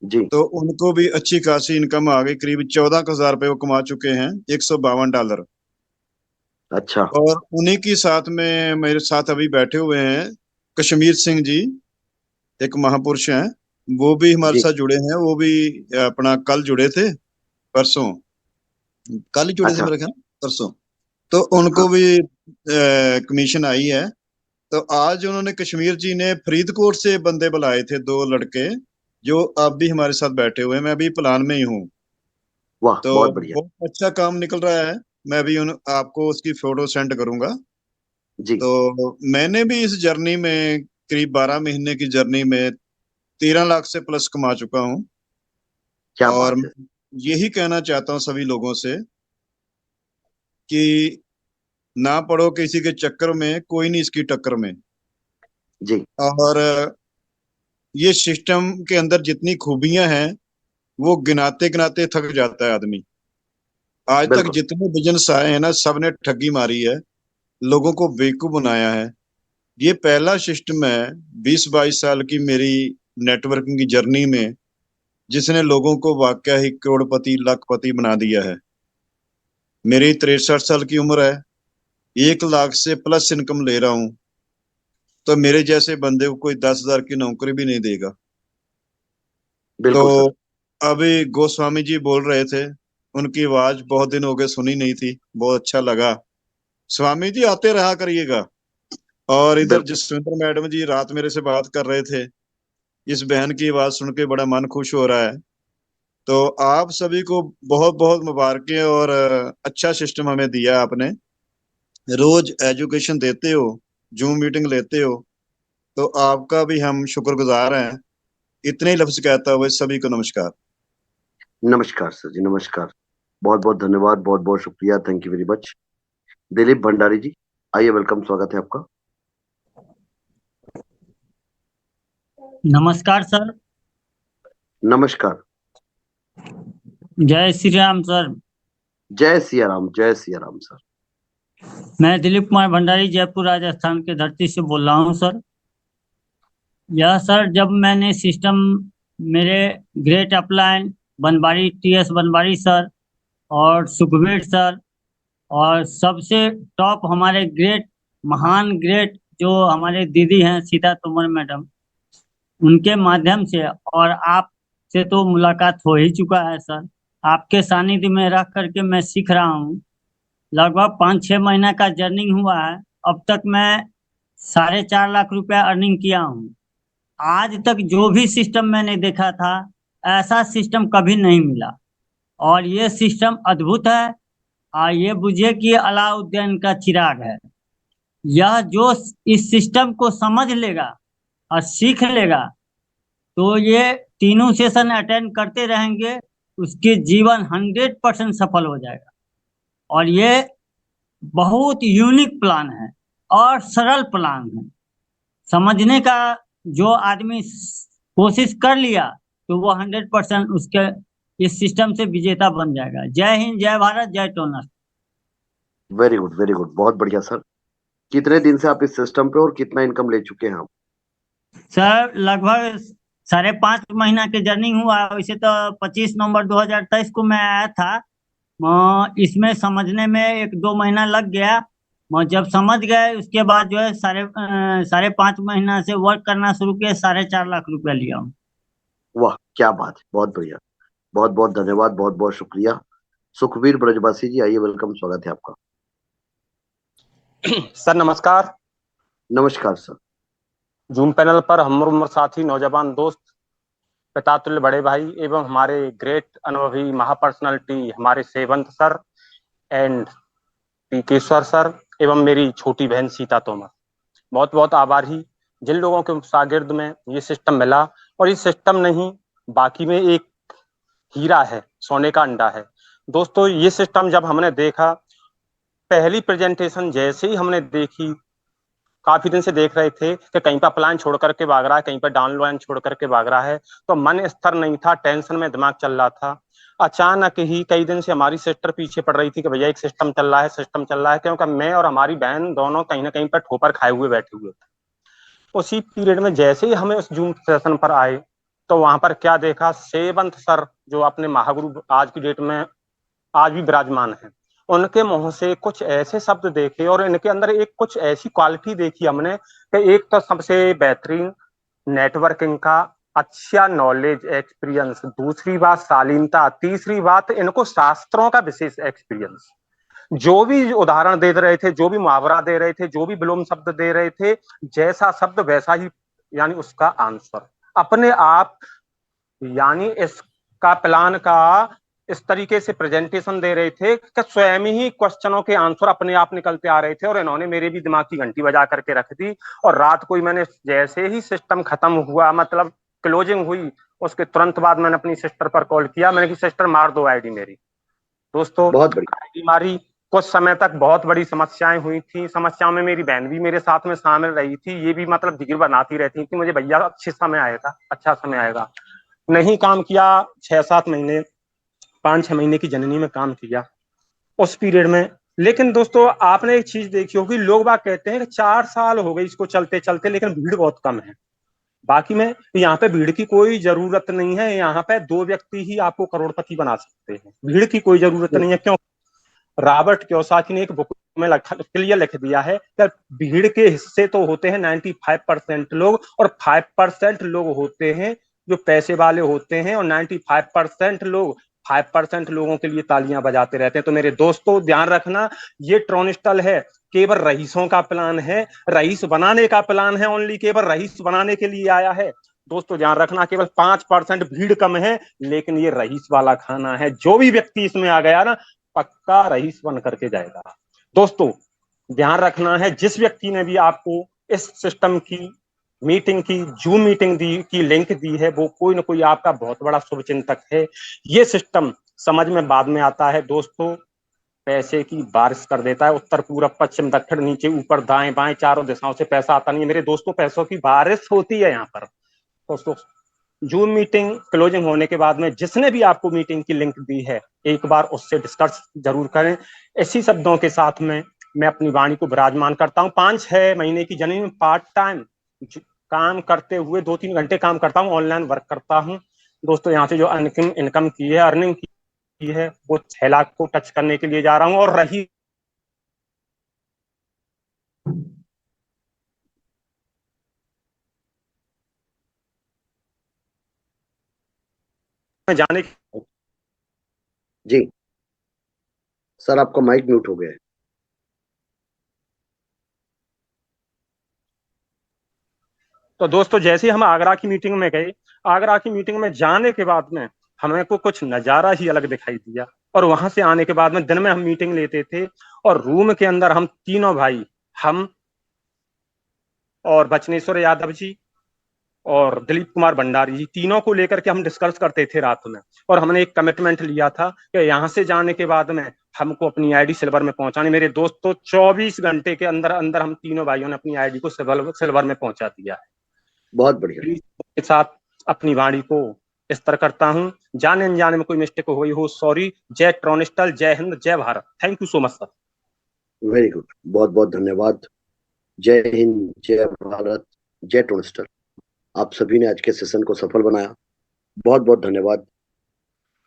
जी, तो उनको भी अच्छी खासी इनकम आ गई, करीब 14,000 रुपये वो कमा चुके हैं, $152। अच्छा, और उन्हीं के साथ में मेरे साथ अभी बैठे हुए हैं कश्मीर सिंह जी, एक महापुरुष हैं। वो भी हमारे जी, साथ जुड़े हैं। वो भी अपना कल जुड़े थे, परसों, कल ही जुड़े थे अच्छा, मेरे ख्याल, परसों। तो हाँ, उनको भी कमीशन आई है। तो आज उन्होंने, कश्मीर जी ने फरीदकोट से बंदे बुलाए थे, 2 लड़के, जो अब भी हमारे साथ बैठे हुए हैं। मैं अभी प्लान में ही हूँ, वाह, तो बहुत बढ़िया। बहुत अच्छा काम निकल रहा है। मैं भी आपको उसकी फोटो सेंड करूंगा। जी, तो मैंने भी इस जर्नी में, करीब 12 महीने की जर्नी में, 13 लाख से प्लस कमा चुका हूँ। क्या और बात है। यही कहना चाहता हूँ सभी लोगों से कि ना पड़ो किसी के चक्कर में, कोई नहीं इसकी टक्कर में। जी, और ये सिस्टम के अंदर जितनी खूबियां हैं, वो गिनाते गिनाते थक जाता है आदमी। आज तक बिल्कुल, जितने बिजनेस आए हैं ना, सबने ठगी मारी है, लोगों को बेवकूफ बनाया है। ये पहला सिस्टम है 20-22 साल की मेरी नेटवर्किंग की जर्नी में, जिसने लोगों को वाकया ही करोड़पति, लाखपति बना दिया है। मेरी 63 साल की उम्र है, 1 लाख से प्लस इनकम ले रहा हूं, तो मेरे जैसे बंदे को कोई 10,000 की नौकरी भी नहीं देगा। बिल्कुल तो सर। अभी गोस्वामी जी बोल रहे थे, उनकी आवाज बहुत दिन हो गए सुनी नहीं थी, बहुत अच्छा लगा। स्वामी जी आते रहा करिएगा। और इधर बिल्कुल जसविंदर मैडम जी रात मेरे से बात कर रहे थे, इस बहन की आवाज सुन के बड़ा मन खुश हो रहा है। तो आप सभी को बहुत बहुत मुबारकें। और अच्छा सिस्टम हमें दिया आपने, रोज एजुकेशन देते हो, जूम मीटिंग लेते हो, तो आपका भी हम शुक्रगुजार हैं। इतने ही लफ्ज कहता हुए सभी को नमस्कार। नमस्कार सर जी, नमस्कार। बहुत बहुत धन्यवाद, बहुत बहुत शुक्रिया, thank you very much. Dilip Bhandari ji, आइए, वेलकम, स्वागत है आपका। नमस्कार सर। नमस्कार। जय श्री राम सर। जय सिया राम, जय सिया राम सर। मैं दिलीप कुमार भंडारी जयपुर राजस्थान के धरती से बोल रहा हूँ सर। यह सर, जब मैंने सिस्टम मेरे great upline Banwari, TS Banwari sir और सुखबीर सर और सबसे टॉप हमारे ग्रेट, महान ग्रेट जो हमारे दीदी हैं सीता तोमर मैडम, उनके माध्यम से और आप से तो मुलाकात हो ही चुका है सर। आपके सानिध्य में रह करके मैं सीख रहा हूँ। लगभग 5-6 महीना का जर्निंग हुआ है। अब तक मैं 4.5 लाख रुपया अर्निंग किया हूँ। आज तक जो भी सिस्टम मैंने देखा था, ऐसा सिस्टम कभी नहीं मिला और ये सिस्टम अद्भुत है। ये बुझिए कि अलाउद्दीन का चिराग है। यह जो इस सिस्टम को समझ लेगा और सीख लेगा, तो ये तीनों सेशन अटेंड करते रहेंगे, उसके जीवन 100% सफल हो जाएगा। और ये बहुत यूनिक प्लान है और सरल प्लान है। समझने का जो आदमी कोशिश कर लिया, तो वो 100% उसके इस सिस्टम से विजेता बन जाएगा। जय हिंद, जय भारत, जय toner. Very good, very good, बहुत बढ़िया सर। कितने दिन से आप इस सिस्टम पे और कितना इनकम ले चुके हैं आप? सर लगभग 5.5 महीना के जर्निंग हुआ है। वैसे तो 25 नवंबर 2023 को मैं आया था। इसमें समझने में 1-2 महीना लग गया। जब समझ गए उसके बाद जो है 5.5 महीना से वर्क करना शुरू किया, 4.5 लाख रुपया लिया हूँ। वाह, क्या बात है, बहुत बढ़िया। बहुत बहुत धन्यवाद, बहुत बहुत शुक्रिया। सुखबीर ब्रजवासी जी, आइए, वेलकम, स्वागत है आपका। सर नमस्कार। नमस्कार सर। जूम पैनल पर हम उम्र साथी, नौजवान दोस्त, पितातुल्य बड़े भाई एवं हमारे ग्रेट अनुभवी महापर्सनालिटी हमारे सेवंत सर एंड पीकेश्वर सर एवं मेरी छोटी बहन सीता तोमर, बहुत बहुत आभारी जिन लोगों के शागिर्द में ये सिस्टम मिला। और ये सिस्टम नहीं, बाकी में एक हीरा है, सोने का अंडा है। दोस्तों ये सिस्टम जब हमने देखा, पहली प्रेजेंटेशन जैसे ही हमने देखी, काफी दिन से देख रहे थे कि कहीं पर प्लान छोड़ करके भाग रहा है, कहीं पर डाउनलाइन छोड़ करके भाग रहा है, तो मन स्थिर नहीं था, टेंशन में दिमाग चल रहा था। अचानक ही कई दिन से हमारी सिस्टर पीछे पड़ रही थी कि भैया एक सिस्टम चल रहा है, सिस्टम चल रहा है, क्योंकि मैं और हमारी बहन दोनों कहीं ना कहीं पर ठोकर खाए हुए बैठे हुए थे। उसी पीरियड में जैसे ही हमें उस जूम सेशन पर आए, तो वहां पर क्या देखा, सेवंत सर जो अपने महागुरु आज की डेट में आज भी विराजमान है, उनके मुंह से कुछ ऐसे शब्द देखे और इनके अंदर एक कुछ ऐसी क्वालिटी देखी हमने कि एक तो सबसे बेहतरीन नेटवर्किंग का अच्छा नॉलेज एक्सपीरियंस, दूसरी बात शालीनता, तीसरी बात इनको शास्त्रों का विशेष एक्सपीरियंस। जो भी उदाहरण दे रहे थे, जो भी मुहावरा दे रहे थे, जो भी विलोम शब्द दे रहे थे, जैसा शब्द वैसा ही यानी उसका आंसर अपने आप, यानी इसका प्लान का इस तरीके से प्रेजेंटेशन दे रहे थे कि स्वयं ही क्वेश्चनों के आंसर अपने आप निकलते आ रहे थे। और इन्होंने मेरे भी दिमाग की घंटी बजा करके रख दी। और रात को ही मैंने जैसे ही सिस्टम खत्म हुआ, मतलब क्लोजिंग हुई, उसके तुरंत बाद मैंने अपनी सिस्टर पर कॉल किया। मैंने कहा सिस्टर मार दो आईडी मेरी। दोस्तों बहुत बढ़िया। आईडी मारी। कुछ समय तक बहुत बड़ी समस्याएं हुई थी। समस्याओं में मेरी बहन भी मेरे साथ में शामिल रही थी। ये भी मतलब जिक्र बनाती रहती थी मुझे, भैया अच्छे समय आएगा, अच्छा समय आएगा। नहीं काम किया, 6-7 महीने, 5-6 महीने की जननी में काम किया उस पीरियड में। लेकिन दोस्तों आपने एक चीज देखी होगी, लोग बात कहते हैं कि 4 साल हो गए इसको चलते चलते, लेकिन भीड़ बहुत कम है। बाकी में यहाँ पे भीड़ की कोई जरूरत नहीं है। यहाँ पे 2 व्यक्ति ही आपको करोड़पति बना सकते हैं। भीड़ की कोई जरूरत नहीं है। क्यों? रॉबर्ट कियोसाकी ने एक बुक में क्लियर लिख दिया है कि भीड़ के हिस्से तो होते हैं 95% लोग, और 5% लोग होते हैं जो पैसे वाले होते हैं, और 95% लोग 5% लोगों के लिए तालियां बजाते रहते हैं। तो मेरे दोस्तों ध्यान रखना, ये ट्रोनिस्टल है केवल रईसों का प्लान है, रईस बनाने का प्लान है, ओनली केवल रईस बनाने के लिए आया है। दोस्तों ध्यान रखना, केवल 5% भीड़ कम है, लेकिन ये रईस वाला खाना है। जो भी व्यक्ति इसमें आ गया ना, पक्का रईस बन करके जाएगा। दोस्तों ध्यान रखना है, जिस व्यक्ति ने भी आपको इस सिस्टम की मीटिंग की जूम मीटिंग की लिंक दी है, वो कोई ना कोई आपका बहुत बड़ा शुभचिंतक है। ये सिस्टम समझ में बाद में आता है दोस्तों, पैसे की बारिश कर देता है। उत्तर पूरब पश्चिम दक्षिण नीचे ऊपर दाएं बाएं चारों दिशाओं से पैसा आता नहीं है मेरे दोस्तों, पैसों की बारिश होती है यहाँ पर। दोस्तों जूम मीटिंग क्लोजिंग होने के बाद में जिसने भी आपको मीटिंग की लिंक दी है, एक बार उससे डिस्कस जरूर करें। इसी शब्दों के साथ में मैं अपनी वाणी को विराजमान करता हूँ। 5-6 महीने की जर्नी में पार्ट टाइम काम करते हुए 2-3 घंटे काम करता हूँ, ऑनलाइन वर्क करता हूँ। दोस्तों यहाँ से जो इनकम की है, अर्निंग की है, वो 6 लाख को टच करने के लिए जा रहा हूँ। और रही जाने जी सर, आपका माइक म्यूट हो गया है। तो दोस्तों जैसे हम आगरा की मीटिंग में गए, आगरा की मीटिंग में जाने के बाद में हमें को कुछ नजारा ही अलग दिखाई दिया। और वहां से आने के बाद में दिन में हम मीटिंग लेते थे, और रूम के अंदर हम तीनों भाई, हम और बचनेश्वर यादव जी और दिलीप कुमार भंडारी जी, तीनों को लेकर के हम डिस्कस करते थे रात में। और हमने एक कमिटमेंट लिया था कि यहाँ से जाने के बाद में हमको अपनी आईडी सिल्वर में पहुंचानी। मेरे दोस्तों 24 घंटे के अंदर अंदर हम तीनों भाइयों ने अपनी आईडी को सिल्वर में पहुंचा दिया है। बहुत बढ़िया। के साथ अपनी वाणी को इस तरह करता हूँ, जाने अनजाने में कोई मिस्टेक हुई हो सॉरी। जय ट्रोनिस्टल, जय हिंद, जय Bharat. Thank you so much sir. Very good, बहुत बहुत धन्यवाद। जय हिंद, जय भारत, जय ट्रोनिस्टल। आप सभी ने आज के सेशन को सफल बनाया, बहुत बहुत धन्यवाद,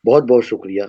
बहुत बहुत शुक्रिया।